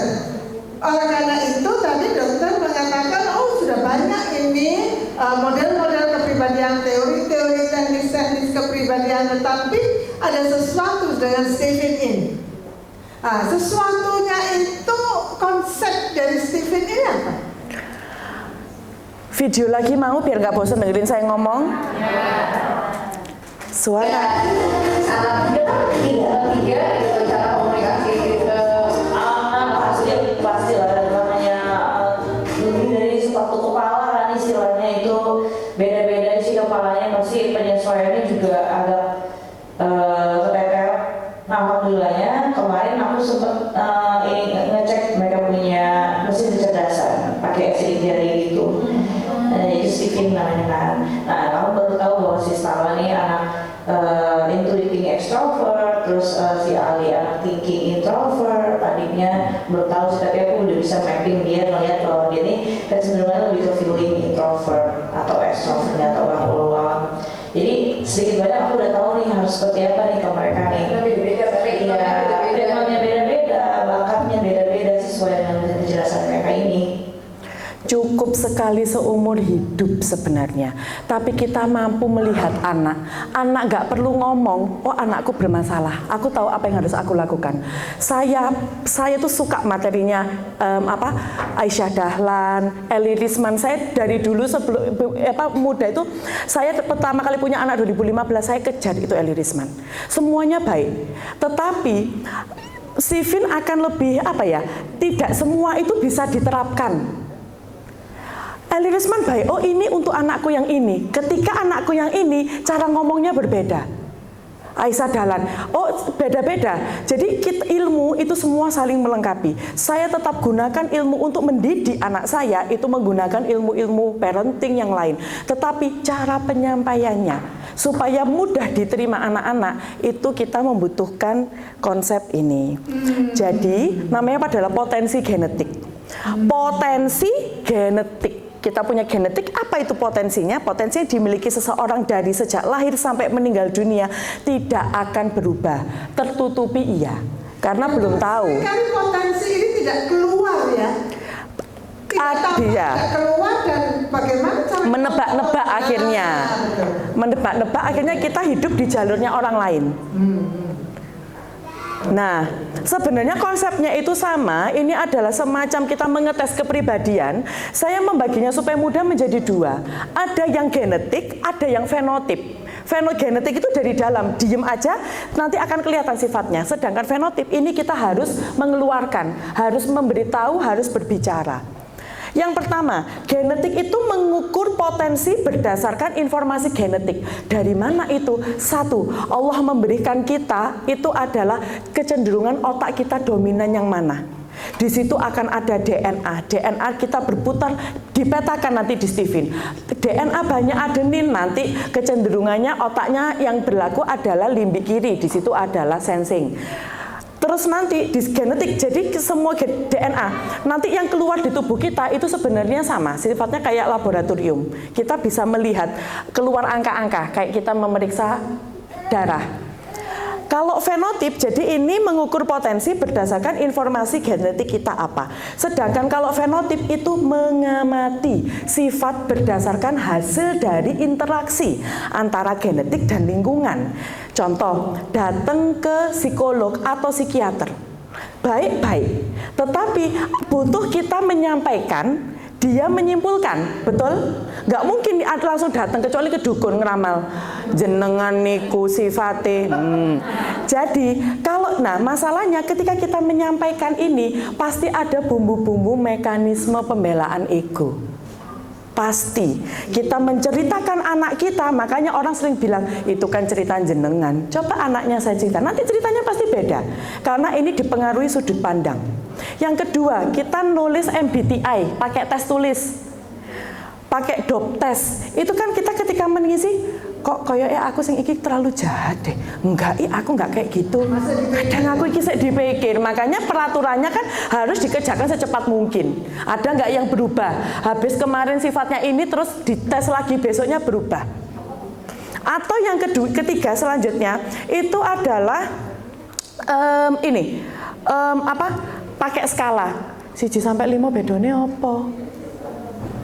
Oleh karena itu tadi dokter mengatakan, oh sudah banyak ini model-model kepribadian, teori-teori teknis-teknis kepribadian, tetapi ada sesuatu dengan Stephen ini. Sesuatunya itu konsep dari Stephen ini apa? Video lagi mau biar nggak bosan dengerin saya ngomong? Suara. Tiga itu cara komunikasi ke anak pasti lah, namanya lebih dari sepatu kepala kan istilahnya, itu beda-beda isi kepalanya, pasti penyesuaiannya juga agak keteter. Nah, alhamdulillahnya kemarin aku sempat ngecek mereka punya mesin kecerdasan pakai sidik jari gitu. Itu Stephen namanya kan. Nah, kamu baru tahu bahwa si Starla ini anak intuiting extrovert, terus si Ali anak thinking introvert, adiknya belum tahu sih, tapi aku udah bisa mapping dia, ngeliat bahwa dia ini kecenderungannya lebih ke feeling introvert atau extrovertnya atau orang luar. Jadi sedikit banyak aku udah tahu nih harus seperti apa nih ke mereka nih. Beda-beda, beda-beda, bakatnya beda-beda sesuai dengan penjelasan mereka ini. Cukup sekali seumur hidup sebenarnya, tapi kita mampu melihat anak gak perlu ngomong, oh anakku bermasalah, aku tahu apa yang harus aku lakukan. Saya tuh suka materinya Aisyah Dahlan, Eli Risman. Saya dari dulu sebelum muda itu, saya pertama kali punya anak 2015, saya kejar itu Eli Risman. Semuanya baik, tetapi Stephen akan lebih tidak semua itu bisa diterapkan. Eli Risman baik, oh ini untuk anakku yang ini. Ketika anakku yang ini, cara ngomongnya berbeda. Aisyah Dahlan, oh beda-beda. Jadi ilmu itu semua saling melengkapi. Saya tetap gunakan ilmu untuk mendidik anak saya, itu menggunakan ilmu-ilmu parenting yang lain. Tetapi cara penyampaiannya, supaya mudah diterima anak-anak, itu kita membutuhkan konsep ini. Jadi, namanya adalah potensi genetik. Potensi genetik. Kita punya genetik, apa itu potensinya? Potensinya dimiliki seseorang dari sejak lahir sampai meninggal dunia tidak akan berubah, tertutupi iya, karena belum tahu. Sekali potensi ini tidak keluar ya. Tidak keluar dan bagaimana cara menebak-nebak akhirnya. Menebak-nebak akhirnya kita hidup di jalurnya orang lain. Nah, sebenarnya konsepnya itu sama. Ini adalah semacam kita mengetes kepribadian. Saya membaginya supaya mudah menjadi dua. Ada yang genetik, ada yang fenotip. Fenogenetik itu dari dalam, diem aja, nanti akan kelihatan sifatnya. Sedangkan fenotip ini kita harus mengeluarkan, harus memberitahu, harus berbicara. Yang pertama, genetik itu mengukur potensi berdasarkan informasi genetik. Dari mana itu? Satu, Allah memberikan kita itu adalah kecenderungan otak kita dominan yang mana. Di situ akan ada DNA. DNA kita berputar, dipetakan nanti di Stephen. DNA banyak adenin, nanti kecenderungannya otaknya yang berlaku adalah limbik kiri. Di situ adalah sensing. Terus nanti di genetik, jadi semua DNA nanti yang keluar di tubuh kita itu sebenarnya sama, sifatnya kayak laboratorium. Kita bisa melihat keluar angka-angka, kayak kita memeriksa darah. Kalau fenotip, jadi ini mengukur potensi berdasarkan informasi genetik kita apa. Sedangkan kalau fenotip itu mengamati sifat berdasarkan hasil dari interaksi antara genetik dan lingkungan. Contoh, datang ke psikolog atau psikiater. Baik-baik, tetapi butuh kita menyampaikan, dia menyimpulkan, betul? Nggak mungkin langsung datang, kecuali ke dukun ngeramal jenengan niku sifate. Jadi masalahnya ketika kita menyampaikan ini pasti ada bumbu-bumbu mekanisme pembelaan ego. Pasti kita menceritakan anak kita, makanya orang sering bilang itu kan cerita jenengan. Coba anaknya saya cerita, nanti ceritanya pasti beda karena ini dipengaruhi sudut pandang. Yang kedua, kita nulis MBTI pakai tes tulis, pakai dop tes. Itu kan kita ketika mengisi, kok kayaknya aku sing iki terlalu jahat deh. Enggak, aku enggak kayak gitu. Kadang aku iki sik dipikir. Makanya peraturannya kan harus dikerjakan secepat mungkin. Ada enggak yang berubah? Habis kemarin sifatnya ini terus dites lagi besoknya berubah. Atau yang ketiga selanjutnya itu adalah pakai skala 1 sampai 5 bedone apa?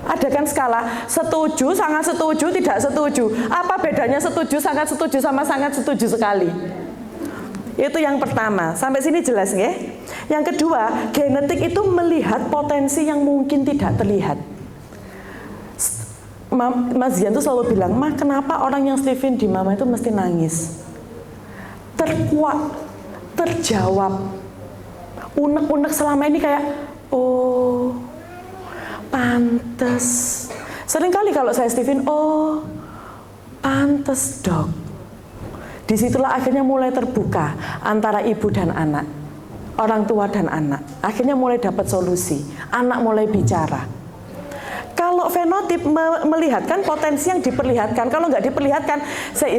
Ada kan skala setuju, sangat setuju, tidak setuju. Apa bedanya setuju, sangat setuju sama sangat setuju sekali? Itu yang pertama. Sampai sini jelas ya? Yang kedua, genetik itu melihat potensi yang mungkin tidak terlihat. Mas Zian tuh selalu bilang, "Ma, kenapa orang yang Steven di mama itu mesti nangis?" Terkuat, terjawab. Unek-unek selama ini kayak, oh, pantes. Seringkali kalau saya Steven, oh, pantes dok. Disitulah akhirnya mulai terbuka antara ibu dan anak, orang tua dan anak. Akhirnya mulai dapat solusi, anak mulai bicara. Kalau fenotip melihatkan potensi yang diperlihatkan, kalau nggak diperlihatkan,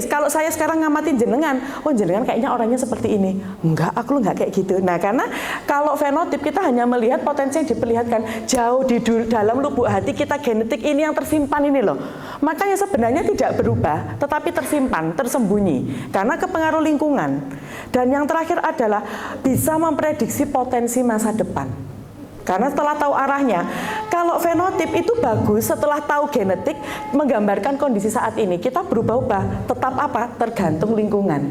kalau saya sekarang ngamatin jenengan, oh jenengan kayaknya orangnya seperti ini. Enggak, aku nggak kayak gitu. Nah, karena kalau fenotip kita hanya melihat potensi yang diperlihatkan jauh di dalam lubuk hati kita, genetik ini yang tersimpan ini loh. Makanya sebenarnya tidak berubah, tetapi tersimpan, tersembunyi karena kepengaruh lingkungan. Dan yang terakhir adalah bisa memprediksi potensi masa depan. Karena setelah tahu arahnya, kalau fenotip itu bagus setelah tahu genetik, menggambarkan kondisi saat ini. Kita berubah-ubah, tetap apa? Tergantung lingkungan.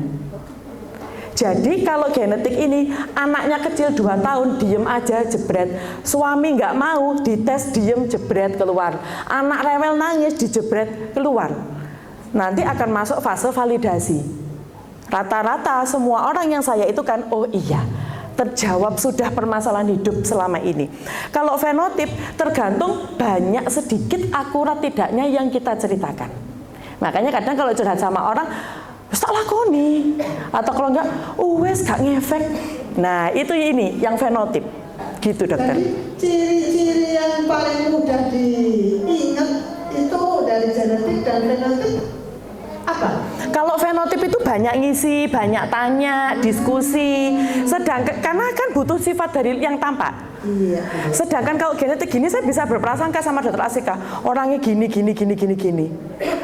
Jadi kalau genetik ini, anaknya kecil 2 tahun, diem aja jebret. Suami nggak mau, dites diem jebret keluar. Anak rewel nangis, dijebret keluar. Nanti akan masuk fase validasi. Rata-rata semua orang yang saya itu kan, oh iya, terjawab sudah permasalahan hidup selama ini. Kalau fenotip tergantung banyak sedikit akurat tidaknya yang kita ceritakan. Makanya kadang kalau curhat sama orang, tak lakoni, atau kalau enggak, wes gak ngefek. Nah itu ini yang fenotip, gitu dokter. Jadi ciri-ciri yang paling mudah diingat itu dari genetik dan fenotip apa? Kalau fenotip itu banyak ngisi, banyak tanya, diskusi. Sedangkan karena kan butuh sifat dari yang tampak. Iya. Sedangkan kalau genetik gini saya bisa berprasangka sama dokter Asika, orangnya gini.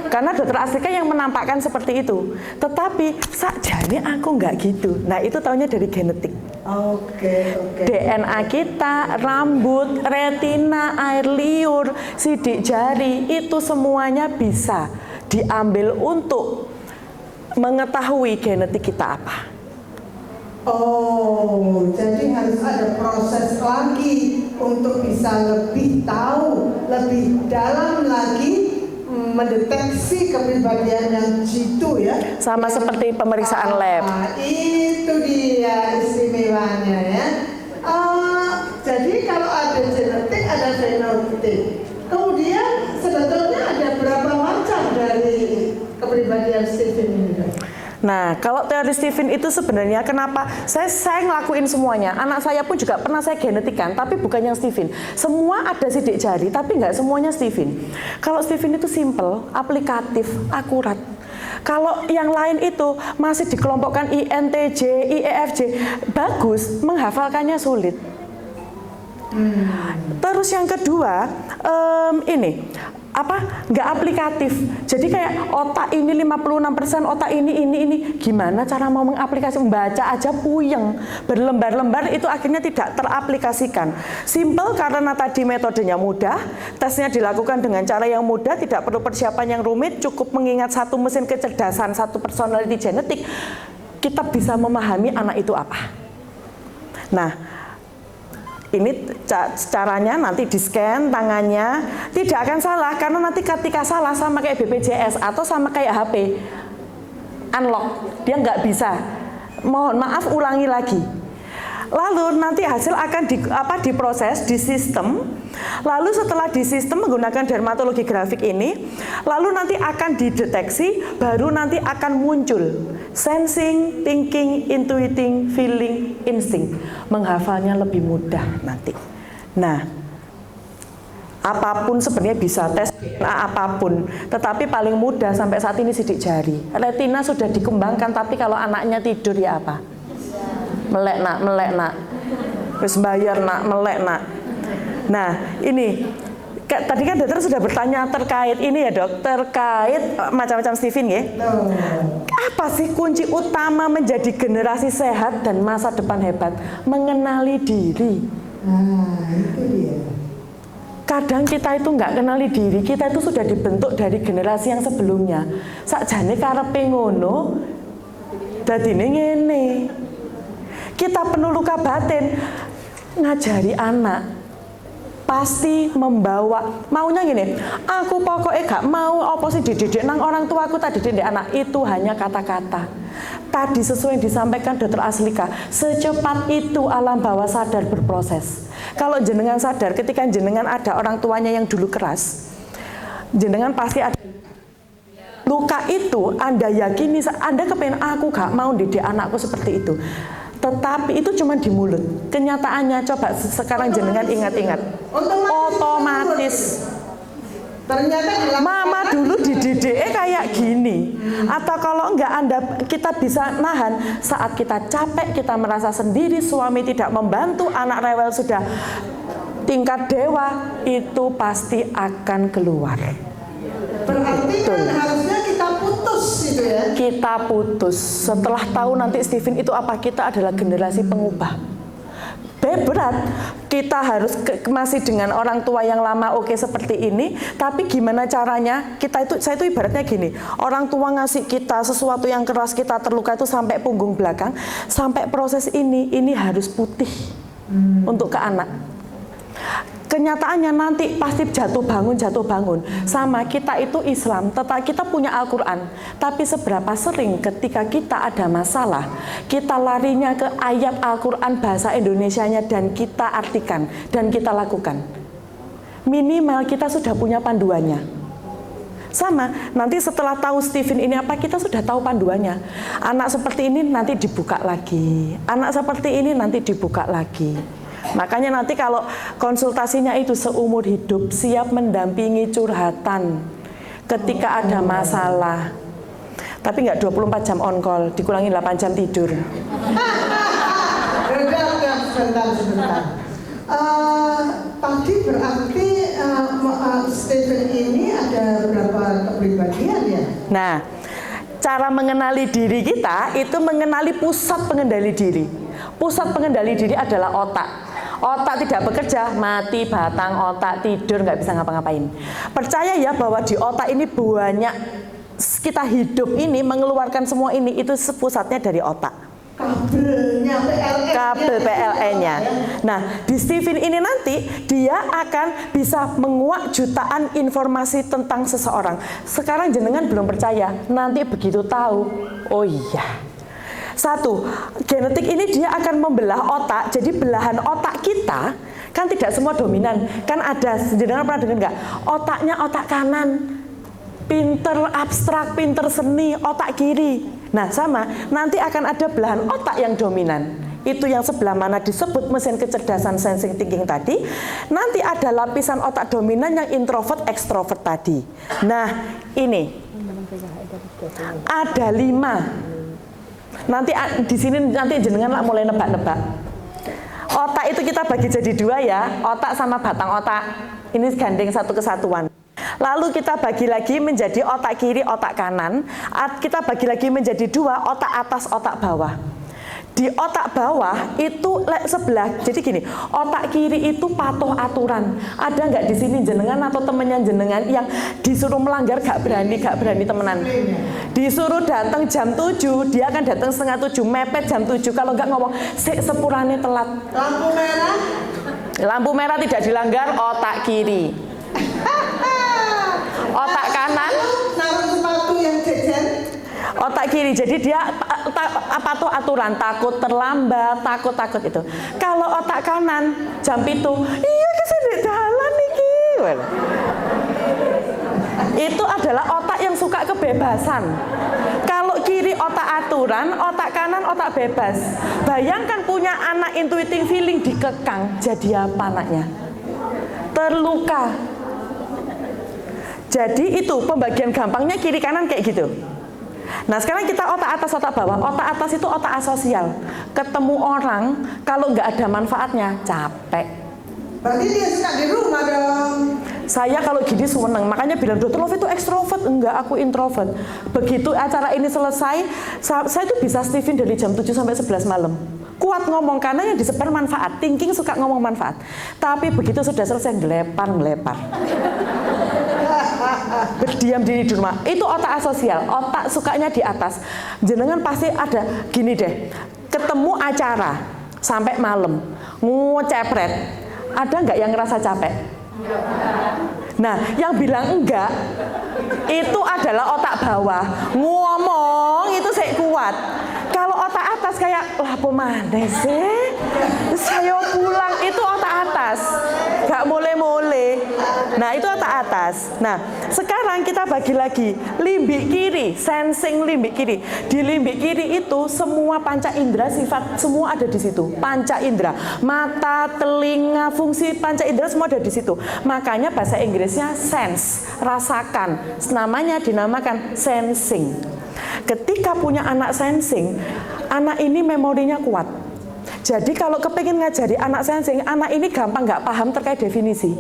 Karena dokter Asika yang menampakkan seperti itu. Tetapi sakjane aku nggak gitu. Nah itu taunya dari genetik. Oke. DNA kita, rambut, retina, air liur, sidik jari, itu semuanya bisa diambil untuk mengetahui genetik kita apa. Oh, jadi harus ada proses lagi untuk bisa lebih tahu, lebih dalam lagi mendeteksi kepribadian yang jitu ya. Sama seperti pemeriksaan lab. Itu dia istimewanya ya. Jadi kalau ada genetik, ada fenotip. Kemudian sebetulnya ada berapa macam dari kepribadian Steven ini? Nah, kalau teori Steven itu sebenarnya kenapa saya ngelakuin semuanya. Anak saya pun juga pernah saya genetikan, tapi bukan yang Steven. Semua ada sidik jari, tapi nggak semuanya Steven. Kalau Steven itu simple, aplikatif, akurat. Kalau yang lain itu masih dikelompokkan INTJ, IEFJ, bagus, menghafalkannya sulit. Terus yang kedua, nggak aplikatif. Jadi kayak otak ini 56%, otak ini. Gimana cara mau mengaplikasi? Membaca aja puyeng, berlembar-lembar itu akhirnya tidak teraplikasikan. Simple karena tadi metodenya mudah, tesnya dilakukan dengan cara yang mudah, tidak perlu persiapan yang rumit, cukup mengingat satu mesin kecerdasan, satu personality genetik, kita bisa memahami anak itu apa. Nah, ini caranya nanti di-scan tangannya, tidak akan salah karena nanti ketika salah sama kayak BPJS atau sama kayak HP unlock, dia nggak bisa. Mohon maaf, ulangi lagi. Lalu nanti hasil akan diproses di sistem. Lalu setelah di sistem menggunakan dermatologi grafik ini, lalu nanti akan dideteksi, baru nanti akan muncul sensing, thinking, intuiting, feeling, insting. Menghafalnya lebih mudah nanti. Nah, apapun sebenarnya bisa tes apapun, tetapi paling mudah sampai saat ini sidik jari. Retina sudah dikembangkan, tapi kalau anaknya tidur ya apa? Melek nak, terus bayar nak, melek nak. Nah ini tadi kan dokter sudah bertanya terkait ini ya dok, terkait macam-macam Steven ya. Apa sih kunci utama menjadi generasi sehat dan masa depan hebat? Mengenali diri. Itu dia. Kadang kita itu nggak kenali diri, kita itu sudah dibentuk dari generasi yang sebelumnya. Sakjane karepe ngono, dadine ngene. Kita penuh luka batin, ngajari anak pasti membawa maunya gini, aku pokoknya gak mau apa sih dididik nang orang tua aku tadi didik anak, itu hanya kata-kata. Tadi sesuai yang disampaikan Dr. Aslika, secepat itu alam bawah sadar berproses. Kalau jenengan sadar ketika jenengan ada orang tuanya yang dulu keras, jenengan pasti ada luka itu. Anda yakini, Anda kepengen aku gak mau didik anakku seperti itu. Tetapi itu cuma di mulut. Kenyataannya coba sekarang jenengan ingat-ingat. Otomatis. Ternyata mama dulu dididik kayak gini. Atau kalau enggak kita bisa nahan saat kita capek, kita merasa sendiri, suami tidak membantu, anak rewel sudah tingkat dewa, itu pasti akan keluar. berarti kan harusnya kita putus gitu ya. Kita putus. Setelah tahu nanti Steven itu apa, kita adalah generasi pengubah. Berat, kita harus masih dengan orang tua yang lama oke seperti ini, tapi gimana caranya? Saya itu ibaratnya gini, orang tua ngasih kita sesuatu yang keras, kita terluka itu sampai punggung belakang, sampai proses ini harus putih untuk ke anak. Kenyataannya nanti pasti jatuh bangun. Sama kita itu Islam, tetapi kita punya Al-Quran. Tapi seberapa sering ketika kita ada masalah, kita larinya ke ayat Al-Quran bahasa Indonesianya dan kita artikan dan kita lakukan. Minimal kita sudah punya panduannya. Sama, nanti setelah tahu Steven ini apa, kita sudah tahu panduannya. Anak seperti ini nanti dibuka lagi. Anak seperti ini nanti dibuka lagi. Makanya nanti kalau konsultasinya itu seumur hidup, siap mendampingi curhatan ketika ada masalah. Tapi nggak 24 jam on call, dikurangi 8 jam tidur. Sebentar. Tadi berarti Steven ini ada berapa kepribadian ya? Nah, cara mengenali diri kita itu mengenali pusat pengendali diri. Pusat pengendali diri adalah otak. Otak tidak bekerja, mati batang otak, tidur, nggak bisa ngapa-ngapain. Percaya ya bahwa di otak ini banyak, kita hidup ini mengeluarkan semua ini, itu pusatnya dari otak. Kabel PLN-nya. Nah, di Steven ini nanti dia akan bisa menguak jutaan informasi tentang seseorang. Sekarang jenengan belum percaya, nanti begitu tahu, oh iya. Satu, genetik ini dia akan membelah otak. Jadi belahan otak kita kan tidak semua dominan. Kan ada, jenengan pernah dengar nggak? Otaknya otak kanan, pinter abstrak, pinter seni, otak kiri. Nah sama, nanti akan ada belahan otak yang dominan. Itu yang sebelah mana disebut mesin kecerdasan sensing thinking tadi. Nanti ada lapisan otak dominan yang introvert, ekstrovert tadi. Nah ini ada 5. Nanti di sini nanti jenengan mulai nebak-nebak. Otak itu kita bagi jadi 2 ya, otak sama batang otak. Ini gandeng satu kesatuan. Lalu kita bagi lagi menjadi otak kiri, otak kanan. Kita bagi lagi menjadi dua, otak atas, otak bawah. Di otak bawah itu sebelah, jadi gini, otak kiri itu patuh aturan. Ada nggak di sini jenengan atau temennya jenengan yang disuruh melanggar gak berani temenan? Disuruh datang jam 7, dia akan datang setengah 7, mepet jam 7. Kalau nggak ngomong, sepurane telat. Lampu merah. Lampu merah tidak dilanggar, otak kiri. Otak kanan, Naruh sepatu yang jejen. otak kiri. Jadi dia patuh aturan, takut terlambat, takut itu. Kalau otak kanan jam itu, iya kesini jalan iki. Itu adalah otak yang suka kebebasan. Kalau kiri otak aturan, otak kanan otak bebas. Bayangkan punya anak intuiting feeling dikekang, jadi apa anaknya? Terluka. Jadi itu pembagian gampangnya kiri kanan kayak gitu. Nah sekarang kita otak atas, otak bawah. Otak atas itu otak asosial. Ketemu orang, kalau nggak ada manfaatnya, capek. Berarti dia suka di rumah dong. Saya kalau gini seneng, makanya bilang Dr. Love itu ekstrovert. Enggak, aku introvert. Begitu acara ini selesai, saya tuh bisa Steven dari jam 7 sampai 11 malam. Kuat ngomong, karena yang disebar manfaat. Thinking suka ngomong manfaat. Tapi begitu sudah selesai, ngelepar. Berdiam diri di rumah. Itu otak asosial, otak sukanya di atas. Jenengan pasti ada gini deh, ketemu acara sampai malam, ngocepret. Ada nggak yang ngerasa capek? Nah, yang bilang enggak itu adalah otak bawah. Ngomong itu saya kuat. Kalau otak atas kayak lah pemane sih, saya pulang, itu otak atas. Gak boleh. Nah itu otak atas. Nah sekarang kita bagi lagi limbik kiri, sensing limbik kiri. Di limbik kiri itu semua panca indera sifat semua ada di situ. Panca indera, mata, telinga, fungsi panca indera semua ada di situ. Makanya bahasa Inggrisnya sense, rasakan. Namanya dinamakan sensing. Ketika punya anak sensing, anak ini memorinya kuat. Jadi kalau kepingin ngajari anak sensing, anak ini gampang nggak paham terkait definisi.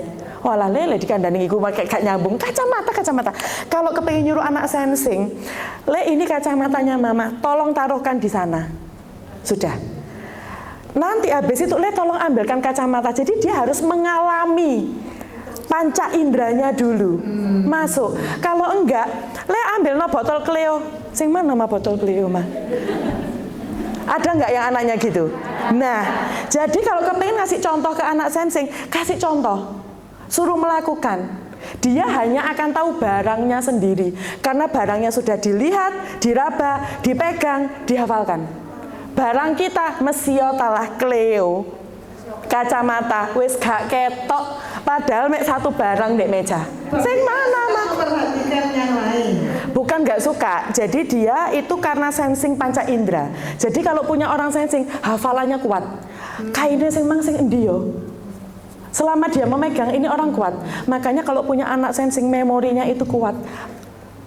Walah lele dikandani iku pakai gak nyambung kacamata. Kalau kepingin nyuruh anak sensing, le ini kacamatanya mama, tolong taruhkan di sana. Sudah. Nanti habis itu le tolong ambilkan kacamata. Jadi dia harus mengalami panca inderanya dulu. Masuk. Kalau enggak, le ambil no botol Cleo. Sing mana nama botol Cleo mah? Ada nggak yang anaknya gitu? Nah, jadi kalau kepingin ngasih contoh ke anak sensing, kasih contoh, suruh melakukan. Dia hanya akan tahu barangnya sendiri, karena barangnya sudah dilihat, diraba, dipegang, dihafalkan. Barang kita mesio talah Cleo, kacamata, wis gak ketok, padahal mek satu barang di meja. Sing mana mah? Perhatikan yang lain. Bukan nggak suka, jadi dia itu karena sensing panca indera. Jadi kalau punya orang sensing, hafalannya kuat. Kainnya sing mang sing endi yo. Selama dia memegang ini orang kuat. Makanya kalau punya anak sensing memorinya itu kuat.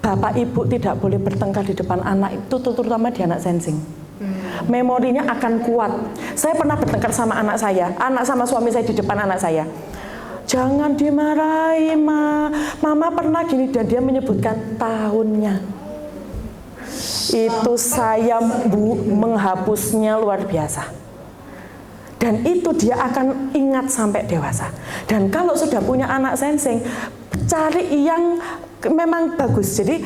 Bapak ibu tidak boleh bertengkar di depan anak itu, terutama di anak sensing. Memorinya akan kuat. Saya pernah bertengkar sama anak saya, anak sama suami saya di depan anak saya. Jangan dimarahi, mama pernah gini, dan dia menyebutkan tahunnya. Itu saya menghapusnya luar biasa. Dan itu dia akan ingat sampai dewasa. Dan kalau sudah punya anak sensing, cari yang memang bagus. Jadi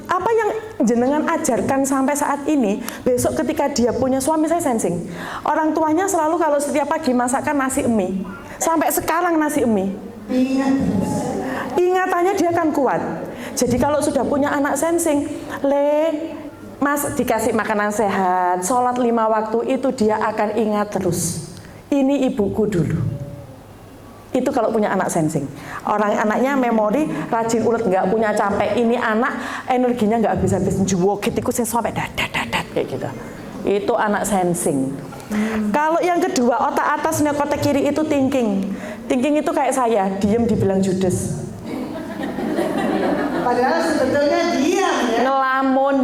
apa yang jenengan ajarkan sampai saat ini, besok ketika dia punya suami saya sensing. Orang tuanya selalu kalau setiap pagi masakkan nasi mie. Sampai sekarang nasi mie. Ingatannya dia akan kuat. Jadi kalau sudah punya anak sensing, Mas dikasih makanan sehat, sholat 5 waktu, itu dia akan ingat terus. Ini ibuku dulu. Itu kalau punya anak sensing. Orang anaknya memori, rajin ulet, nggak punya capek. Ini anak energinya nggak habis-habis, juwogit itu sampai dadat kayak gitu. Itu anak sensing. Kalau yang kedua, otak atas, otak kiri itu thinking. Thinking itu kayak saya, diem dibilang judes. Padahal sebetulnya diam ya. Ngelamun.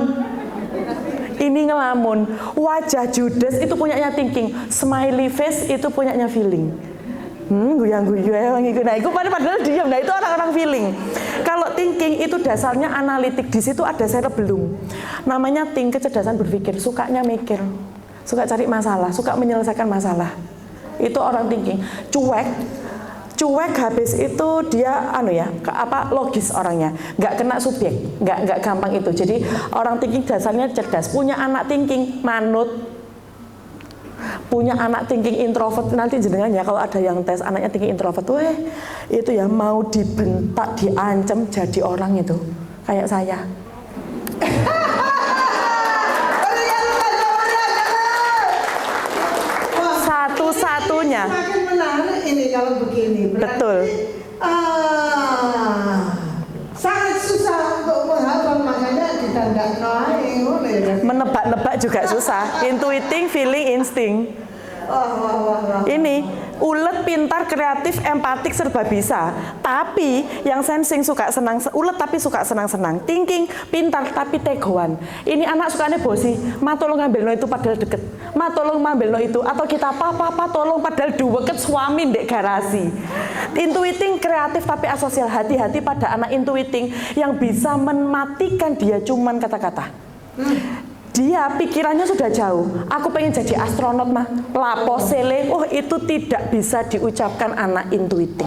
Ini ngelamun. Wajah judes itu punyanya thinking. Smiley face itu punyanya feeling. Guyang-guyu gitu. Nah, itu padahal diam. Nah, itu orang-orang feeling. Kalau thinking itu dasarnya analitik. Di situ ada cerebellum. Namanya think, kecerdasan berpikir. Sukanya mikir, suka cari masalah, suka menyelesaikan masalah. Itu orang thinking. Cuek habis itu dia logis orangnya, nggak kena subjek, nggak gampang itu. Jadi orang thinking dasarnya cerdas. Punya anak thinking manut. Punya anak thinking introvert, nanti jenengan ya kalau ada yang tes anaknya thinking introvert, itu ya mau dibentak, diancam jadi orang itu kayak saya. Satu-satunya. Makin menarik ini kalau begini. Betul. Sangat susah untuk menghafal, makanya ditandak noaing. Menebak-nebak juga susah. Intuiting, feeling, insting. Wah. Ini ulet, pintar, kreatif, empatik, serba bisa. Tapi yang sensing suka senang, ulet tapi suka senang-senang. Thinking, pintar tapi tegoan. Ini anak sukanya bosi. Ma tolong ngambil no itu padahal deket. Ma tolong ngambil no itu. Atau kita papa tolong padahal duweket suami ndek garasi. Intuiting, kreatif tapi asosial. Hati-hati pada anak intuiting yang bisa mematikan dia cuman kata-kata. Dia pikirannya sudah jauh. Aku pengen jadi astronot mah. Lapo sele. Itu tidak bisa diucapkan anak intuiting.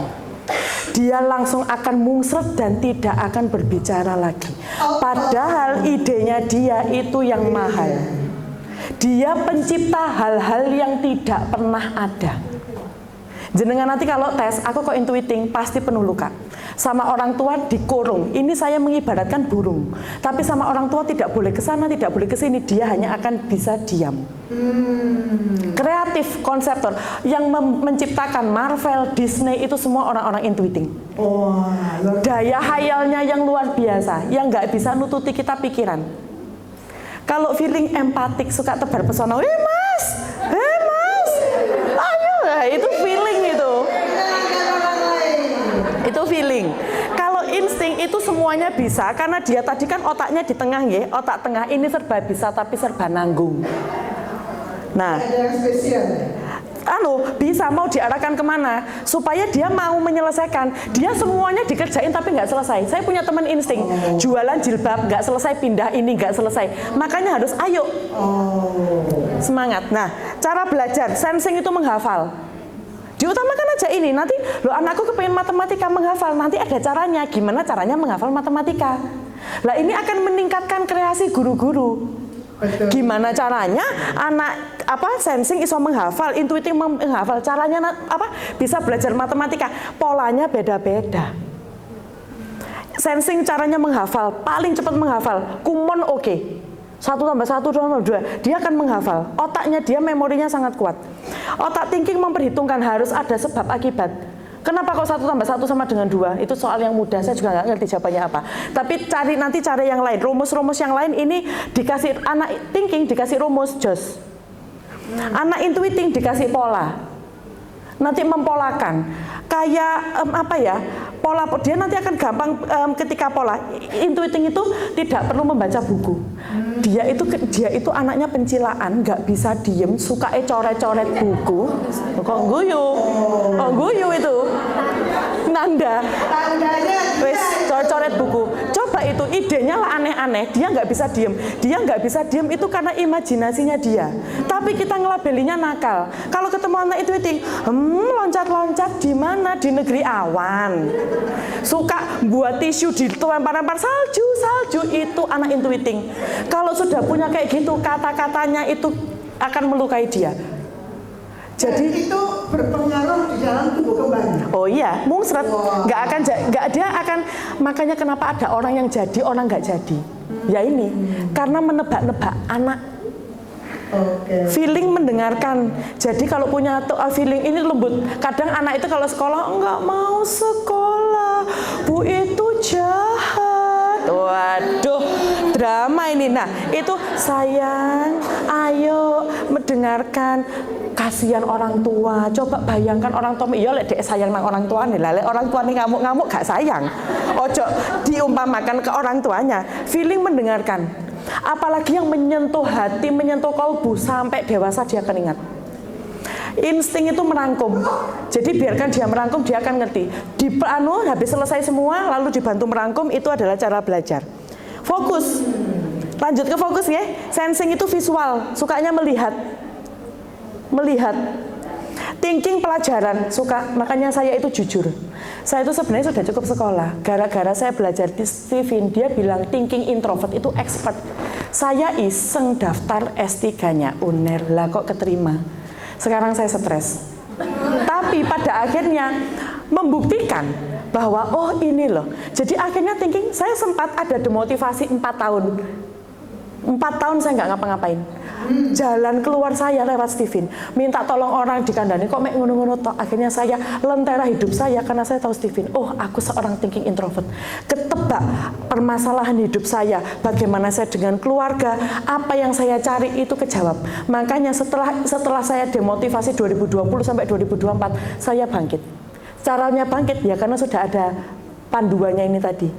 Dia langsung akan mungsret dan tidak akan berbicara lagi. Padahal idenya dia itu yang mahal. Dia pencipta hal-hal yang tidak pernah ada. Jenengan nanti kalau tes, aku kok intuiting, pasti penuh luka. Sama orang tua dikurung. Ini saya mengibaratkan burung. Tapi sama orang tua tidak boleh ke sana, tidak boleh ke sini. Dia hanya akan bisa diam. Kreatif, konseptor. Yang menciptakan Marvel, Disney itu semua orang-orang intuiting. Daya hayalnya yang luar biasa, yang nggak bisa nututi kita pikiran. Kalau feeling empatik, suka tebar pesona, mas, ayo, itu feeling itu. Itu feeling. Kalau insting itu semuanya bisa, karena dia tadi kan otaknya di tengah ya, otak tengah ini serba bisa tapi serba nanggung. Nah, Ada yang spesial. Bisa mau diarahkan kemana supaya dia mau menyelesaikan. Dia semuanya dikerjain tapi nggak selesai. Saya punya teman insting, jualan jilbab nggak selesai, pindah ini nggak selesai. Makanya harus ayo, semangat. Nah, cara belajar sensing itu menghafal. Diutamakan aja ini. Nanti anakku kepengen matematika menghafal. Nanti ada caranya. Gimana caranya menghafal matematika? Lah ini akan meningkatkan kreasi guru-guru. Betul. Gimana caranya anak sensing iso menghafal, intuitif menghafal. Caranya bisa belajar matematika. Polanya beda-beda. Sensing caranya menghafal, paling cepat menghafal. Kumon oke. 1 + 1 = 2. Dia akan menghafal. Otaknya dia memorinya sangat kuat. Otak thinking memperhitungkan harus ada sebab akibat. Kenapa kok 1 + 1 sama dengan 2? Itu soal yang mudah, saya juga nggak ngerti jawabannya apa. Tapi nanti cari yang lain, rumus-rumus yang lain ini dikasih anak thinking dikasih rumus jos. Anak intuiting dikasih pola. Nanti mempolakan. Kayak pola dia nanti akan gampang ketika pola. Intuiting itu tidak perlu membaca buku. Dia itu anaknya pencilaan, nggak bisa diem, suka coret-coret buku. Kok guyu itu. Nanda. Tandanya Wes coret-coret buku. Coba itu idenya lah aneh-aneh. Dia nggak bisa diem. Dia nggak bisa diem itu karena imajinasinya dia. Tapi kita ngelabelinya nakal. Kalau ketemu anak intuiting, loncat-loncat di mana? Di negeri awan. Suka buat tisu di lempar-lempar salju itu anak intuiting. Kalau sudah punya kayak gitu, kata-katanya itu akan melukai dia. Jadi itu berpengaruh di dalam tubuh kembang. Oh iya, mungsret. Dia akan makanya kenapa ada orang yang jadi, orang nggak jadi. Ya ini, karena menebak-nebak anak. Feeling mendengarkan. Jadi kalau punya feeling ini lembut. Kadang anak itu kalau sekolah nggak mau sekolah, Bu itu jahat. Waduh, drama ini. Nah, itu sayang, ayo mendengarkan. Kasihan orang tua. Coba bayangkan orang tua, ya lek dek sayang nang orang tua nih, lek orang tua nih ngamuk-ngamuk gak sayang. Ojo diumpamakan ke orang tuanya. Feeling mendengarkan. Apalagi yang menyentuh hati, menyentuh kalbu sampai dewasa dia akan ingat. Insting itu merangkum. Jadi biarkan dia merangkum, dia akan ngerti. Habis selesai semua, lalu dibantu merangkum, itu adalah cara belajar. Fokus. Lanjut ke fokus ya. Sensing itu visual, sukanya melihat. Thinking pelajaran, suka. Makanya saya itu jujur. Saya itu sebenarnya sudah cukup sekolah. Gara-gara saya belajar di Stephen, dia bilang thinking introvert itu expert. Saya iseng daftar S3-nya UNER, lah kok keterima. Sekarang saya stres. Tapi pada akhirnya membuktikan bahwa oh ini loh. Jadi akhirnya thinking, saya sempat ada demotivasi 4 tahun. 4 tahun saya nggak ngapa-ngapain. Jalan keluar saya lewat Stephen. Minta tolong orang dikandani, kok mek ngono-ngono tok. Akhirnya saya lentera hidup saya karena saya tahu Stephen. Oh, aku seorang thinking introvert. Ketebak permasalahan hidup saya. Bagaimana saya dengan keluarga, apa yang saya cari itu kejawab. Makanya setelah saya demotivasi 2020 sampai 2024, saya bangkit. Caranya bangkit ya karena sudah ada panduannya ini tadi.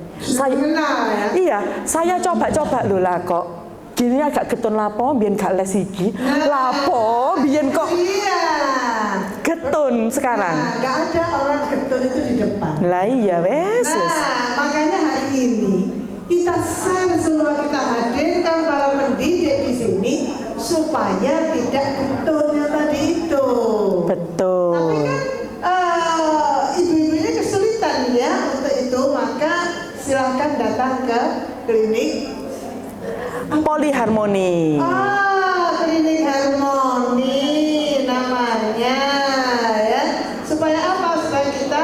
Iya, saya coba-coba loh lah kok. Gini agak getun lapo, biyen gak les iki. Lapo, biyen kok getun sekarang. Gak ada orang getun itu di depan. Lah iya wes. Makanya hari ini kita semua kita hadirkan para pendidik di sini supaya tidak getun yang tadi itu. Betul. Tapi kan ibu-ibunya kesulitan ya untuk itu, maka silahkan datang ke klinik Poliharmoni. Klinik harmoni namanya ya. Supaya apa? Supaya kita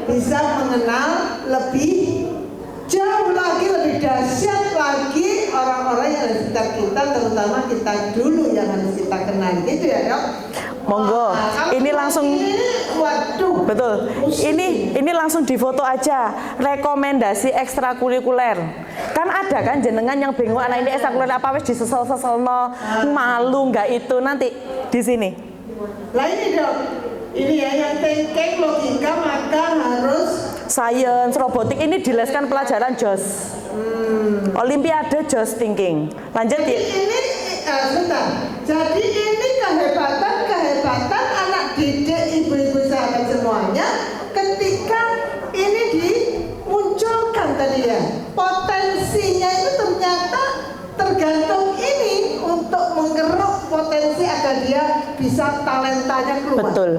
bisa mengenal lebih jauh lagi, lebih dahsyat lagi orang-orang yang ada di sekitar kita, terutama kita dulu yang harus kita kenal, gitu ya dok. Monggo, ini langsung, waduh, betul. Ini langsung difoto aja. Rekomendasi ekstrakurikuler. Kan ada kan jenengan yang bingung anak ini ekstrakurikuler apa wes disesel-seselno, malu nggak itu nanti di sini. Lah ini dok, ini ya yang thinking logika maka harus Science, robotik ini dileskan pelajaran JOS. Olimpiade JOS thinking. Lanjut ya. Ini sebentar. Jadi ini kehebatan anak didik ibu-ibu sahabat semuanya ketika ini dimunculkan tadi ya. Potensinya itu ternyata tergantung ini untuk mengeruk potensi agar dia bisa talentanya keluar. Betul.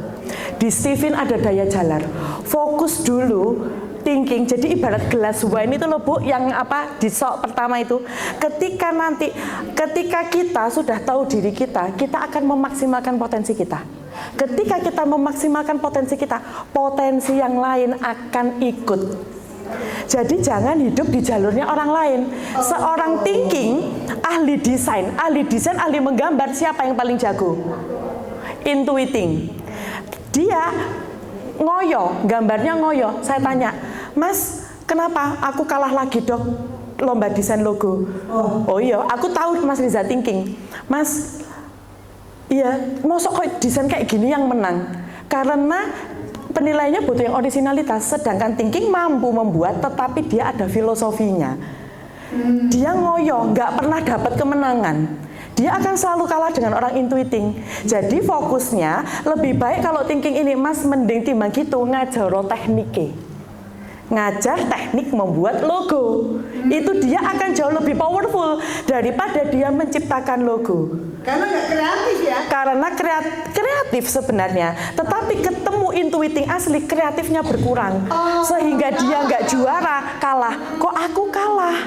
Di Stephen ada daya jalar. Fokus dulu thinking. Jadi ibarat gelas wine itu loh Bu, yang apa di sok pertama itu. Ketika kita sudah tahu diri kita akan memaksimalkan potensi kita. Ketika kita memaksimalkan potensi kita, potensi yang lain akan ikut. Jadi jangan hidup di jalurnya orang lain. Seorang thinking, ahli desain, ahli menggambar, siapa yang paling jago? Intuiting. Dia ngoyo, gambarnya ngoyo. Saya tanya, Mas, kenapa aku kalah lagi dok lomba desain logo? Oh iya, aku tahu Mas Riza thinking. Mas, iya, mosok kok desain kayak gini yang menang? Karena penilaiannya butuh yang originalitas, sedangkan thinking mampu membuat, tetapi dia ada filosofinya. Dia ngoyo, nggak pernah dapat kemenangan. Dia akan selalu kalah dengan orang intuiting. Jadi fokusnya lebih baik kalau thinking ini, Mas, mending timbang gitu ngajar tekniknya. Ngajar teknik membuat logo. Itu dia akan jauh lebih powerful daripada dia menciptakan logo. Karena nggak kreatif ya. Karena kreatif sebenarnya, tetapi ketemu intuiting asli, kreatifnya berkurang. Sehingga dia nggak juara, kalah. Kok aku kalah?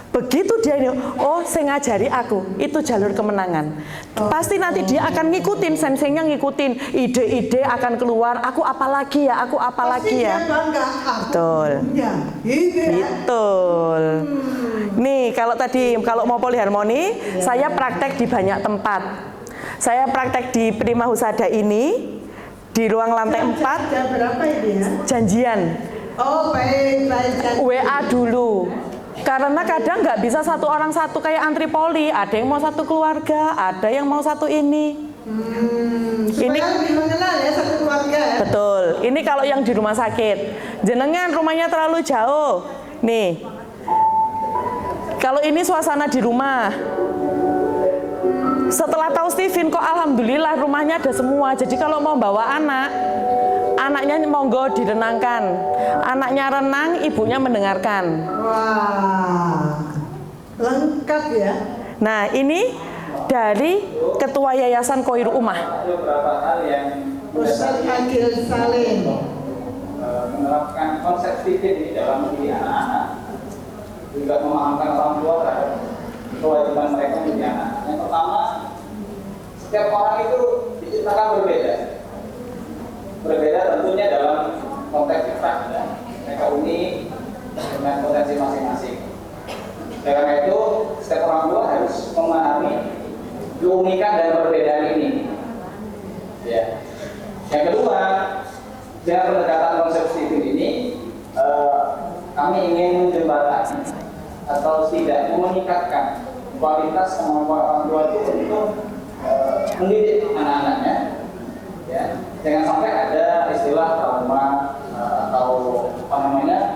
Begitu dia ini, oh saya ngajari aku, itu jalur kemenangan. Pasti nanti dia akan ngikutin, sensingnya ngikutin, ide-ide akan keluar, aku apa lagi ya, aku apa lagi ya. Betul. Betul. Nih kalau mau poliharmoni, saya praktek di banyak tempat. Saya praktek di Prima Husada ini, di ruang lantai 4. Jam berapa ini ya? Janjian. Oh baik. WA dulu. Karena kadang nggak bisa satu orang satu kayak antri poli, ada yang mau satu keluarga, ada yang mau satu ini. Supaya lebih mengenal ya satu keluarga ya. Betul. Ini kalau yang di rumah sakit, jenengan rumahnya terlalu jauh. Nih, kalau ini suasana di rumah, Setelah tahu Steven, kok alhamdulillah rumahnya ada semua. Jadi kalau mau bawa anak, anaknya monggo direnangkan. Anaknya renang, ibunya mendengarkan. Wah, lengkap ya. Nah, ini dari Ketua Yayasan Khoirul Ummah. Ada beberapa hal yang Ustaz Akil Salim. menerapkan konsep Steven di dalam diri anak-anak, juga memahamkan orang tua terhadap kewajiban mereka menjadi anak. Yang pertama, setiap orang itu diciptakan berbeda. Berbeda tentunya dalam konteks fitrah, ya. Mereka unik dengan potensi masing-masing. Karena itu, setiap orang tua harus memahami keunikan dan perbedaan ini. Ya. Yang kedua, dengan pendekatan konsep Steven ini, kami ingin menjembatani atau setidaknya meningkatkan kualitas kemampuan orang tua itu untuk mendidik anak-anaknya, ya. Jangan sampai ada istilah trauma atau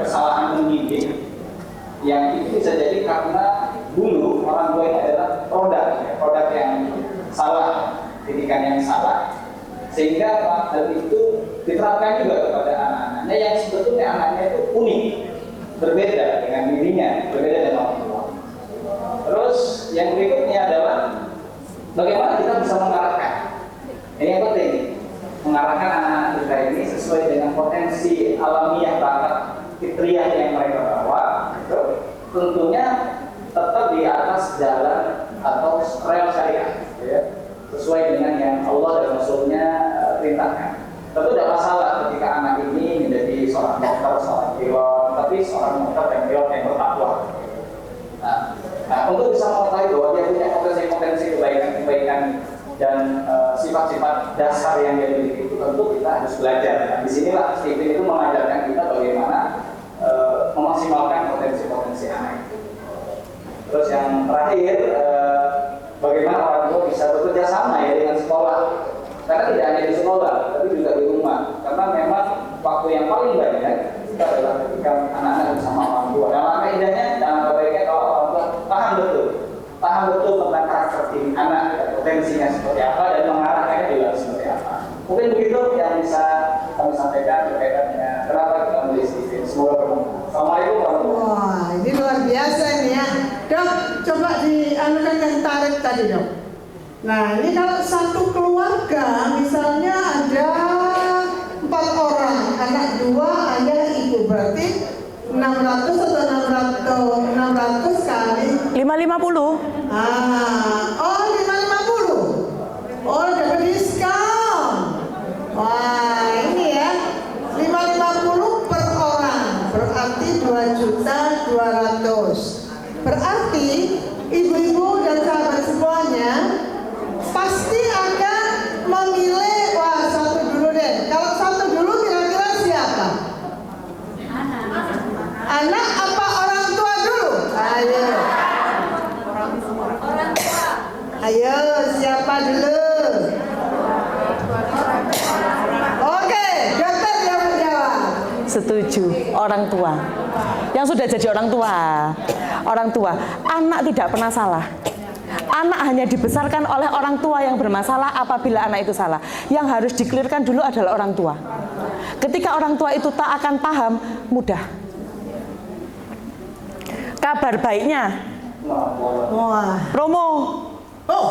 kesalahan mendidik yang itu bisa jadi karena dulu orang tua ini adalah produk yang salah, didikan yang salah, sehingga hal itu diterapkan juga kepada anak-anaknya yang sebetulnya anaknya itu unik, berbeda dengan dirinya, berbeda dengan orang tua. Terus yang berikutnya adalah bagaimana kita bisa mengarahkan. Ini yang penting, mengarahkan anak-anak kita ini sesuai dengan potensi alamiah bakat fitriah yang mereka bawa. Tentunya tetap di atas jalan atau rel syariat, ya, sesuai dengan yang Allah dan Rasulnya perintahkan. Tentu tidak masalah ketika anak ini menjadi seorang dokter, seorang pilot, tapi seorang dokter dan pilot yang bertakwa. Nah, untuk bisa mengetahui bahwa dia punya potensi-potensi kebaikan dan sifat-sifat dasar yang dia miliki itu, tentu kita harus belajar. Nah, disinilah Steven itu mengajarkan kita bagaimana memaksimalkan potensi-potensi anak. Terus yang terakhir, bagaimana orang tua bisa bekerja sama ya dengan sekolah. Karena tidak hanya di sekolah, tapi juga di rumah. Karena memang waktu yang paling banyak itu adalah ketika anak-anak bersama orang tua. Yang langkah indahnya dan langkah baiknya kalau orang tua paham betul tentang karakter anak, potensinya seperti apa, dan mengarahkannya juga seperti apa. Mungkin begitu yang bisa kami sampaikan berkaitan dengan kenapa kita memilih Steven. Semoga bermanfaat. Assalamualaikum warahmatullahi wabarakatuh. Wah, ini luar biasa ini ya. Dok, coba dianukan yang tarik tadi, Dok. Nah, ini kalau satu keluarga, misalnya ada 4 orang, anak 2, ayah, ibu, berarti 600 atau 600 kali 550. Oh 550. Oh, dapat diskon. Wah, ini ya 550 per orang, berarti 2.200.000. Berarti ibu-ibu dan sahabat semuanya pasti akan memilih, wah, satu dulu deh. Kalau satu dulu kira-kira siapa? Anak apa orang tua dulu? Ayo. Ayo, siapa dulu? Oke, dokter jawab. Setuju, orang tua. Yang sudah jadi orang tua. Orang tua, anak tidak pernah salah. Anak hanya dibesarkan oleh orang tua yang bermasalah apabila anak itu salah. Yang harus dikelirkan dulu adalah orang tua. Ketika orang tua itu tak akan paham, mudah. Kabar baiknya, Wah. promo. Oh,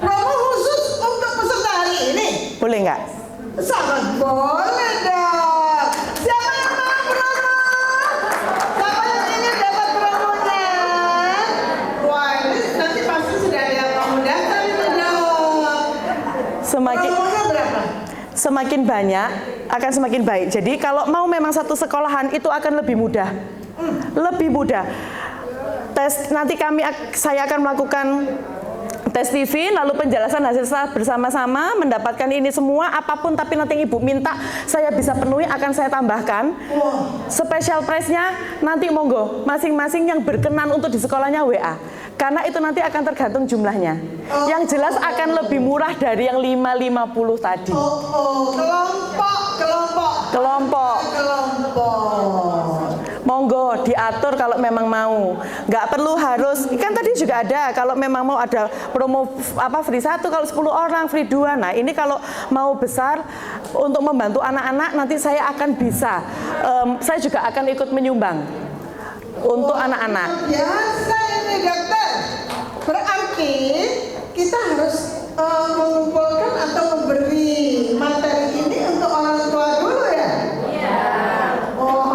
promo khusus untuk peserta hari ini? Boleh nggak? Sangat boleh dong. Siapa yang mau promo? Siapa yang ingin dapat promonya? Wah, ini nanti pasti sudah ada yang mau datang itu dong. Promonya berapa? Semakin banyak akan semakin baik. Jadi kalau mau memang satu sekolahan itu akan lebih mudah. Lebih mudah. Nanti saya akan melakukan tes TV, lalu penjelasan hasil bersama-sama, mendapatkan ini semua, apapun tapi nanti ibu minta saya bisa penuhi, akan saya tambahkan. Special price-nya nanti monggo, masing-masing yang berkenan untuk di sekolahnya WA. Karena itu nanti akan tergantung jumlahnya. Yang jelas akan lebih murah dari yang 550 tadi. Kelompok. monggo diatur kalau memang mau. Nggak perlu harus, kan tadi juga ada kalau memang mau ada promo free 1, kalau 10 orang free 2. Nah ini kalau mau besar untuk membantu anak-anak, nanti saya akan bisa, saya juga akan ikut menyumbang untuk anak-anak. Biasa ini dokter. Berarti kita harus mengumpulkan atau memberi materi ini untuk orang tua dulu ya? Iya. Oh,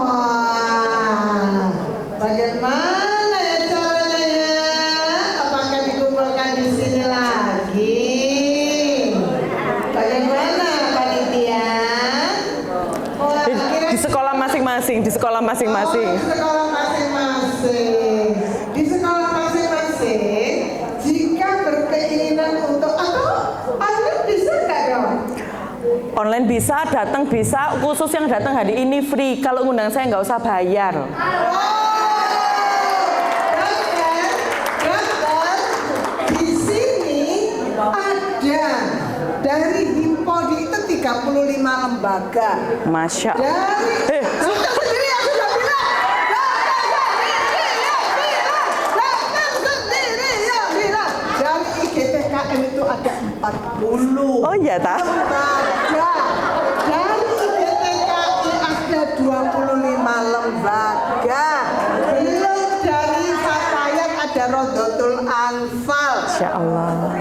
bagaimana ya caranya ya? Apakah dikumpulkan di sini lagi? Bagaimana panitia? Oh, Di sekolah masing-masing, di sekolah masing-masing. Di sekolah masing-masing. Di sekolah masing-masing, jika berkeinginan untuk Anda bisa nggak dong? Online bisa, datang bisa, khusus yang datang hari ini free. Kalau ngundang saya nggak usah bayar. Dokter, di sini ada dari Himpodi itu 35 lembaga. Masya. Dari dokter sendiri yang sudah bilang. Dokter sendiri yang bilang. Dari IGTKM itu ada 40. Oh iya tak? Lembaga. Dari IGTKI ada 25 lembaga. Belum dari Fatayat ada Rodotul Anfal. Masya Allah.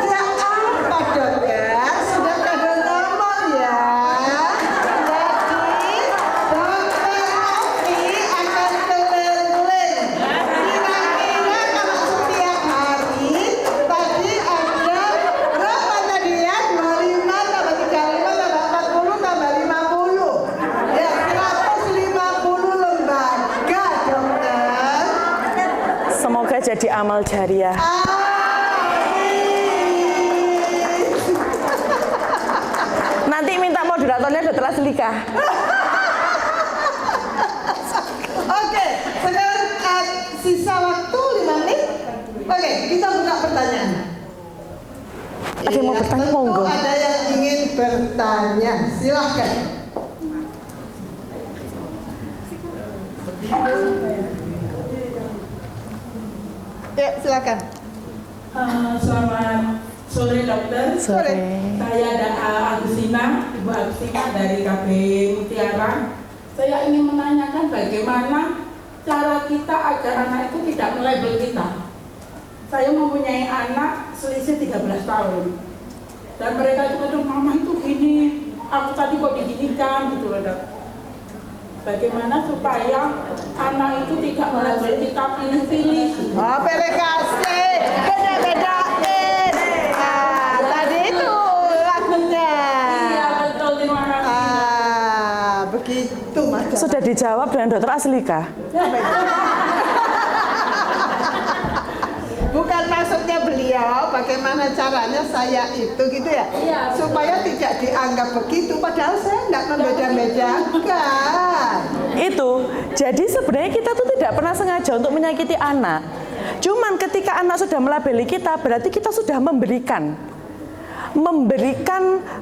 Ya apa dokter? Sudah ada nomor ya. Jadi dokter Ovi akan keliling. Kira-kira kalau setiap hari tadi ada berapa tadi ya? 25 tambah 35 tambah 40 tambah 50. Ya 150 lembaga dokter. Semoga jadi amal jariah. Nanti minta moderatornya Dr. Aslika. Oke, sekarang sisa waktu 5 menit. Oke, kita buka pertanyaan. Ada yang mau bertanya, tentu monggo. ada yang ingin bertanya, silahkan. Ya, silakan. Selamat sore dokter. Sore. Saya Agustina, Ibu Agustina dari KB Mutiara. Saya ingin menanyakan bagaimana cara kita agar anak itu tidak melabel kita. Saya mempunyai anak selisih 13 tahun. Dan mereka itu kadang, mama itu gini, aku tadi kok diginikan gitu loh dok. Bagaimana supaya anak itu tidak melabel kita pilih-pilih. Oh, kasih. Beda-bedain. Tadi itu lagunya. Iya betul, terima kasih. Begitu Mas. Sudah dijawab dengan Dr. Aslika. Bukan maksudnya beliau bagaimana caranya saya itu gitu ya, supaya tidak dianggap begitu, padahal saya nggak membeda-bedakan. Itu, jadi sebenarnya kita tuh tidak pernah sengaja untuk menyakiti anak. Cuman ketika anak sudah melabeli kita, berarti kita sudah memberikan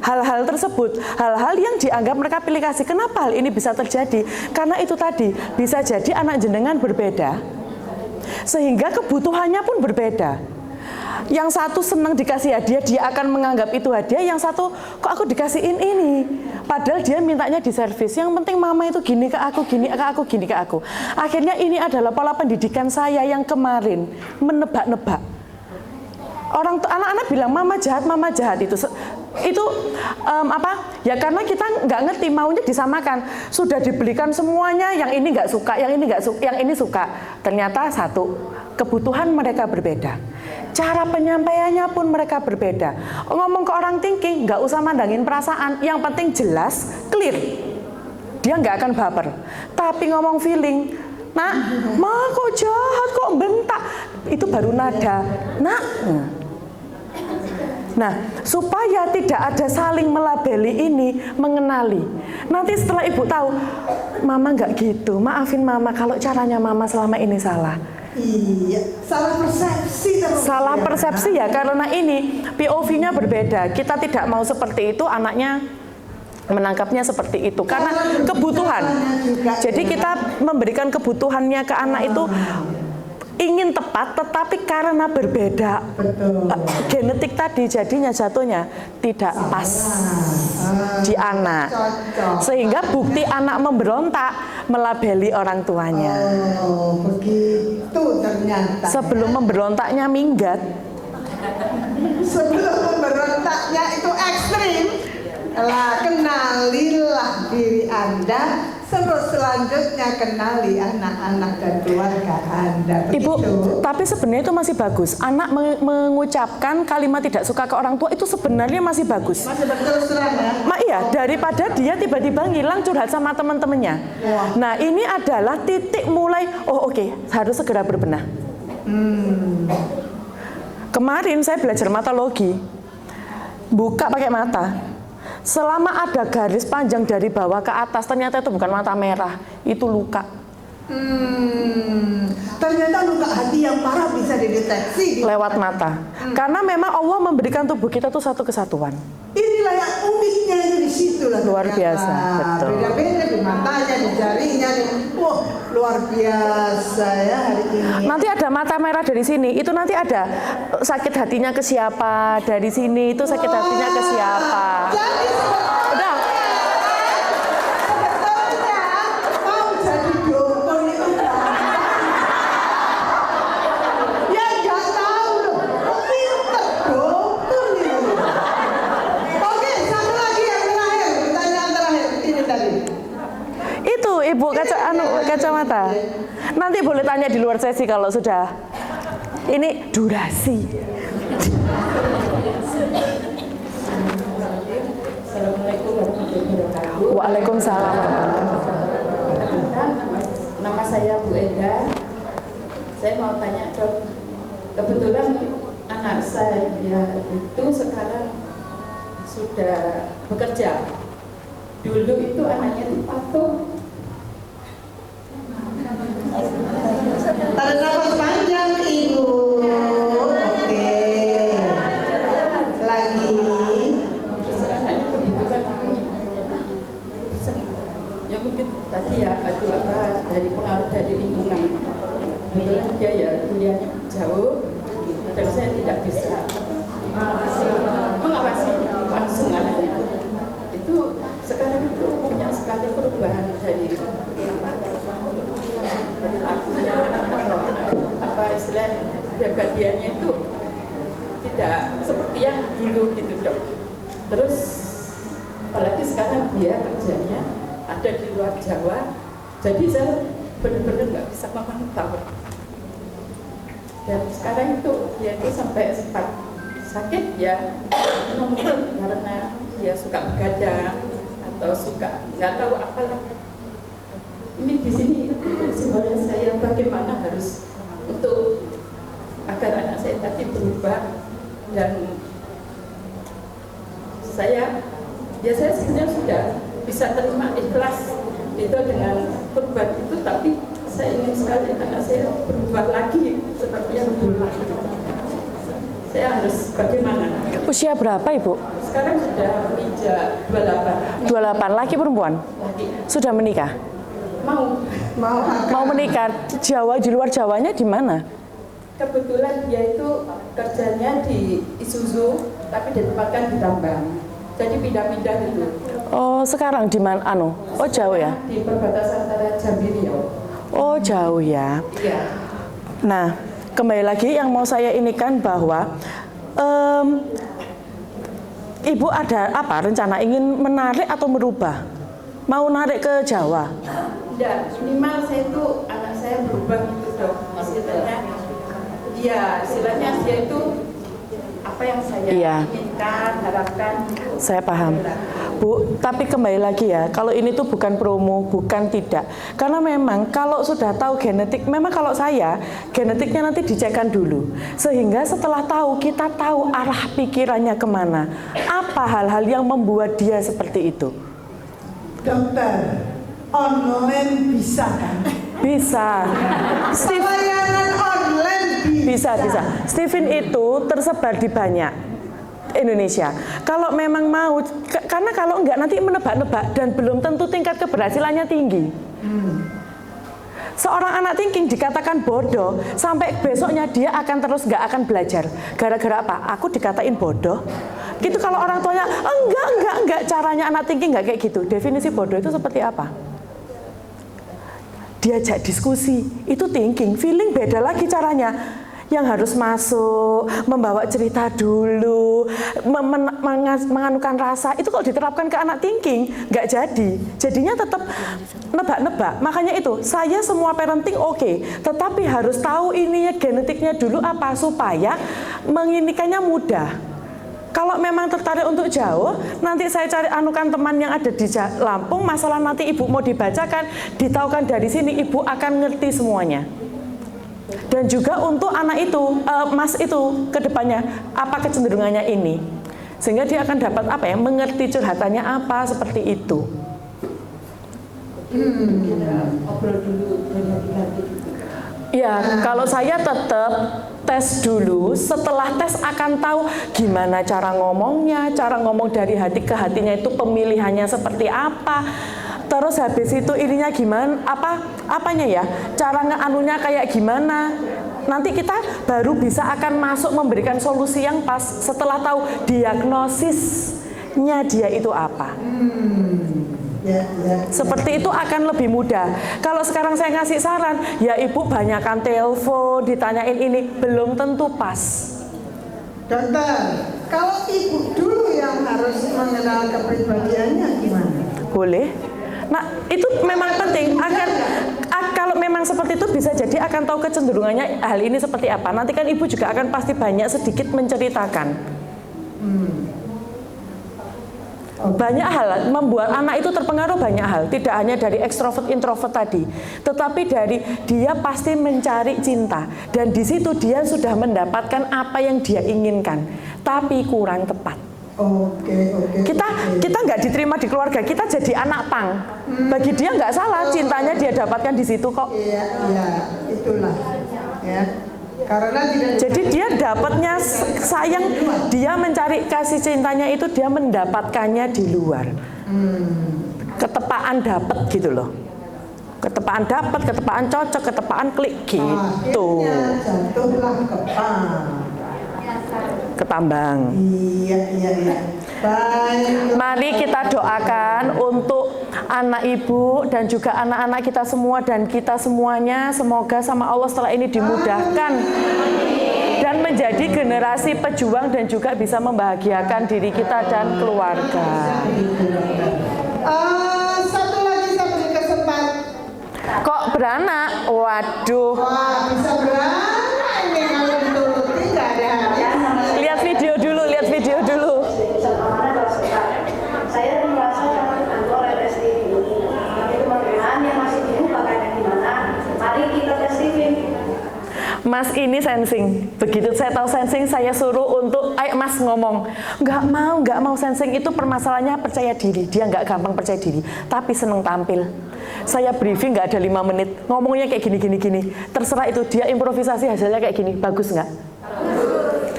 hal-hal tersebut, hal-hal yang dianggap mereka pilih kasih. Kenapa hal ini bisa terjadi? Karena itu tadi, bisa jadi anak jenengan berbeda, sehingga kebutuhannya pun berbeda. Yang satu senang dikasih hadiah, dia akan menganggap itu hadiah. Yang satu, kok aku dikasihin ini? Padahal dia mintanya di servis. Yang penting mama itu gini ke aku, gini ke aku, gini ke aku. Akhirnya ini adalah pola pendidikan saya yang kemarin, menebak-nebak. Anak-anak bilang mama jahat itu apa ya, karena kita nggak ngerti, maunya disamakan, sudah dibelikan semuanya, yang ini nggak suka, yang ini nggak suka, yang ini suka. Ternyata satu, kebutuhan mereka berbeda, cara penyampaiannya pun mereka berbeda. Ngomong ke orang thinking nggak usah mandangin perasaan, yang penting jelas, clear, dia nggak akan baper. Tapi ngomong feeling, nak, ma kok jahat, kok bentak, itu baru nada, nak. Nah, supaya tidak ada saling melabeli ini, mengenali. Nanti setelah ibu tahu, mama nggak gitu, maafin mama kalau caranya mama selama ini salah. Iya, salah persepsi terus. Salah persepsi ya, karena ini POV-nya berbeda. Kita tidak mau seperti itu, anaknya menangkapnya seperti itu karena kebutuhan. Jadi kita memberikan kebutuhannya ke anak itu ingin tepat, tetapi karena berbeda genetik tadi jadinya jatuhnya tidak pas di anak, sehingga bukti anak memberontak melabeli orang tuanya. Oh, begitu ternyata. Sebelum memberontaknya minggat. Sebelum memberontaknya itu ekstrim. Lah, kenalilah diri Anda, terus selanjutnya kenali anak-anak dan keluarga Anda. Ibu, Begitu. tapi sebenarnya itu masih bagus. Anak mengucapkan kalimat tidak suka ke orang tua itu sebenarnya masih bagus. Masih betul terang ya? Iya, daripada dia tiba-tiba ngilang curhat sama teman-temannya. Nah, ini adalah titik mulai, oh oke, harus segera berbenah. Kemarin saya belajar matologi, buka pakai mata. Selama ada garis panjang dari bawah ke atas, ternyata itu bukan mata merah, itu luka. Ternyata luka hati yang parah bisa dideteksi Lewat mata. Karena memang Allah memberikan tubuh kita tuh satu kesatuan. Inilah yang uniknya itu di situ lah. Luar biasa, betul. Beda-beda di matanya, di jarinya, wah luar biasa ya hari ini. Nanti ada mata merah dari sini, itu nanti ada sakit hatinya ke siapa, dari sini itu sakit hatinya ke siapa. Jadi Udah. sebetulnya mau jadi dukun itu ya nggak tahu loh, pinter dukun itu. Oke, satu lagi yang terakhir, pertanyaan terakhir ini tadi. Itu Ibu kacamata. Nanti boleh tanya di luar sesi kalau sudah. Ini durasi. Assalamualaikum warahmatullahi wabarakatuh. Waalaikumsalam. Nama saya Bu Eda. Saya mau tanya dok, kebetulan anak saya itu sekarang sudah bekerja. Dulu itu anaknya itu patuh. Tarik nafas panjang Ibu. Oke. Lagi. Ya mungkin tadi ya apa dari pengaruh dari lingkungan. Kebetulan dia ya kuliahnya jauh dan saya tidak bisa mengawasi langsung anaknya. Itu sekarang itu banyak sekali perubahan dari lakunya atau apa istilah pribadiannya itu tidak seperti yang dulu gitu dok. Terus apalagi sekarang dia kerjanya ada di luar Jawa, jadi saya benar-benar nggak bisa memantau. Dan sekarang itu dia itu sampai sempat sakit ya, mungkin karena dia suka begadang atau suka nggak tahu apalah. Ini di sini sebenarnya saya bagaimana harus untuk agar anak saya tadi berubah dan saya sebenarnya sudah bisa terima ikhlas itu dengan perubahan itu, tapi saya ingin sekali anak saya berubah lagi seperti yang dulu. Saya harus bagaimana? Usia berapa Ibu? Sekarang sudah menginjak 28. 28, laki perempuan? Lagi Sudah menikah? mau menikah. Jawa, di luar Jawanya di mana? kebetulan dia itu kerjanya di Isuzu tapi ditempatkan di tambang, jadi pindah-pindah gitu. Oh, sekarang di mana? Oh, jauh ya? Di perbatasan antara Jambi Riau. Oh, jauh ya. Iya. Nah, kembali lagi yang mau saya inikan bahwa Ibu ada apa rencana ingin menarik atau merubah? Mau narik ke Jawa? Tidak, minimal saya itu anak saya berubah gitu dok. Istilahnya dia itu apa yang saya inginkan, harapkan. Saya paham, Bu. Tapi kembali lagi ya, kalau ini tuh bukan promo, bukan tidak. Karena memang kalau sudah tahu genetik, memang kalau saya genetiknya nanti dicekkan dulu, sehingga setelah tahu kita tahu arah pikirannya kemana, apa hal-hal yang membuat dia seperti itu. Dokter, online bisa kan? Bisa. Layanan online bisa. Bisa. Stephen itu tersebar di banyak. Indonesia. Kalau memang mau, karena kalau enggak nanti menebak-nebak dan belum tentu tingkat keberhasilannya tinggi. Seorang anak thinking dikatakan bodoh, sampai besoknya dia akan terus nggak akan belajar. Gara-gara apa? Aku dikatain bodoh. Gitu kalau orang tuanya, enggak. Caranya anak thinking nggak kayak gitu. Definisi bodoh itu seperti apa? Diajak diskusi, itu thinking. Feeling beda lagi caranya. Yang harus masuk, membawa cerita dulu, menganukan rasa, itu kalau diterapkan ke anak thinking, nggak jadi. Jadinya tetap nebak-nebak. Makanya itu, saya semua parenting oke, tetapi harus tahu ininya genetiknya dulu apa, supaya menginikannya mudah. Kalau memang tertarik untuk jauh, nanti saya cari anukan teman yang ada di Lampung, masalah nanti ibu mau dibacakan, ditaukan dari sini, ibu akan ngerti semuanya. Dan juga untuk anak itu, mas itu ke depannya, apa kecenderungannya ini. Sehingga dia akan dapat apa ya, mengerti curhatannya apa, seperti itu. Ya, kalau saya tetap tes dulu, setelah tes akan tahu gimana cara ngomongnya, cara ngomong dari hati ke hatinya itu pemilihannya seperti apa. Terus habis itu ininya gimana, apanya ya, cara ngeanunya kayak gimana. Nanti kita baru bisa akan masuk memberikan solusi yang pas setelah tahu diagnosisnya dia itu apa. Seperti itu akan lebih mudah. Kalau sekarang saya ngasih saran, ya ibu banyakkan telepon, ditanyain ini, belum tentu pas. Dokter, kalau ibu dulu yang harus mengenal kepribadiannya gimana? Boleh. Nah, itu memang penting agar kalau memang seperti itu bisa jadi akan tahu kecenderungannya hal ini seperti apa. Nanti kan ibu juga akan pasti banyak sedikit menceritakan. Banyak hal membuat anak itu terpengaruh, banyak hal, tidak hanya dari ekstrovert introvert tadi, tetapi dari dia pasti mencari cinta dan di situ dia sudah mendapatkan apa yang dia inginkan, tapi kurang tepat. Kita nggak diterima di keluarga, kita jadi anak pang. Bagi dia nggak salah, cintanya dia dapatkan di situ kok. Iya, itulah. Ya. Karena jadi dia dapatnya sayang, dia mencari kasih cintanya itu dia mendapatkannya di luar. Ketepaan dapat gitu loh. Ketepaan dapat, ketepaan cocok, ketepaan klik gitu. Jatuhlah ketambang. Iya. Baik. Mari kita doakan untuk anak ibu dan juga anak-anak kita semua dan kita semuanya, semoga sama Allah setelah ini dimudahkan dan menjadi generasi pejuang dan juga bisa membahagiakan diri kita dan keluarga. Satu lagi saya beri kesempatan. Kok beranak? Waduh. Wah, bisa beranak ini kalau dituruti nggak ada habis. Lihat video dulu. Saya merasa kantor tes TV itu teman-teman yang masih dibuka kayak gimana, mari kita tes TV. Mas ini sensing. Begitu saya tahu sensing, saya suruh untuk, ayo mas ngomong. Nggak mau sensing itu permasalahannya percaya diri. Dia nggak gampang percaya diri, tapi seneng tampil. Saya briefing nggak ada 5 menit, ngomongnya kayak gini. Terserah itu, dia improvisasi hasilnya kayak gini, bagus nggak?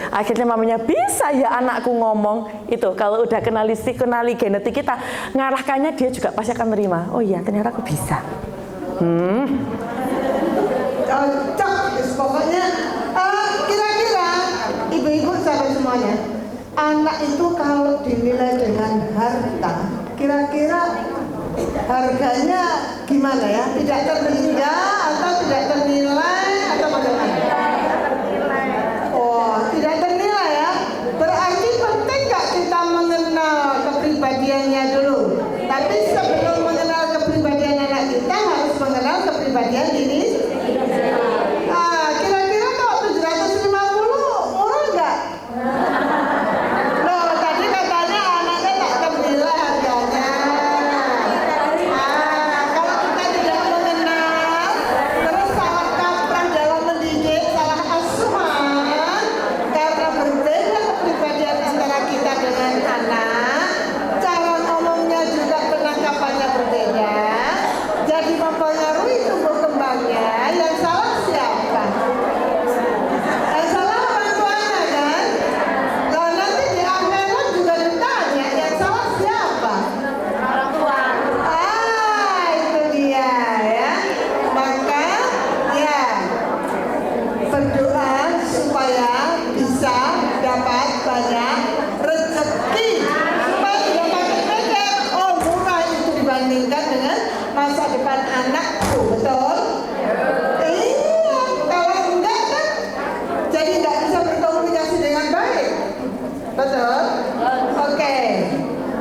Akhirnya mamanya, bisa ya anakku ngomong. Itu kalau udah kenali genetik kita, ngarahkannya dia juga pasti akan menerima. Oh iya, ternyata aku bisa. Cocok, pokoknya kira-kira ibu-ibu sahabat semuanya, anak itu kalau dinilai dengan harta, kira-kira harganya gimana ya? Tidak terhingga atau tidak ternilai atau bagaimana? Oh, tidak ternilai ya? Berarti penting nggak kita mengenal kepribadiannya dulu? Tapi sebelum mengenal kepribadian anak kita harus mengenal kepribadian diri. Kira-kira kok 750 murah nggak? Loh, tadi katanya anaknya tak ternilai harganya. Kalau kita tidak mengenal, terus salah kaprah dalam mendidik, salah asuhan, karena berbeda kepribadian antara kita dengan anak, cara ngomong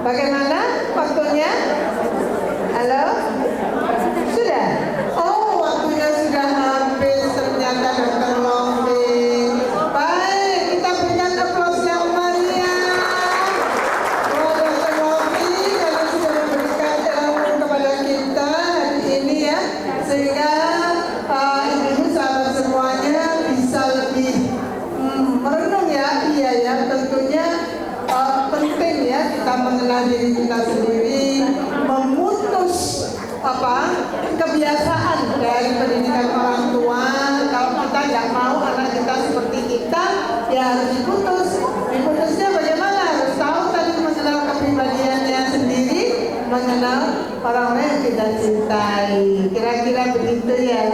Bagaimana waktunya? Halo? Sudah? Oh, waktunya sudah habis ternyata Dokter Lombing. Baik, kita berikan aplaus yang meriah. Oh, Dokter Lombing karena sudah memberikan ilmu kepada kita hari ini ya, sehingga ibu sahabat semuanya bisa lebih merenung ya. Iya ya, tentunya penting ya kita mengenal diri kita sendiri, memutus kebiasaan dari pendidikan orang tua. Kalau kita nggak mau anak kita seperti kita, ya harus diputus. Diputusnya bagaimana? Harus tahu tadi mengenal kepribadiannya sendiri, mengenal orang-orang yang kita cintai. Kira-kira begitu ya.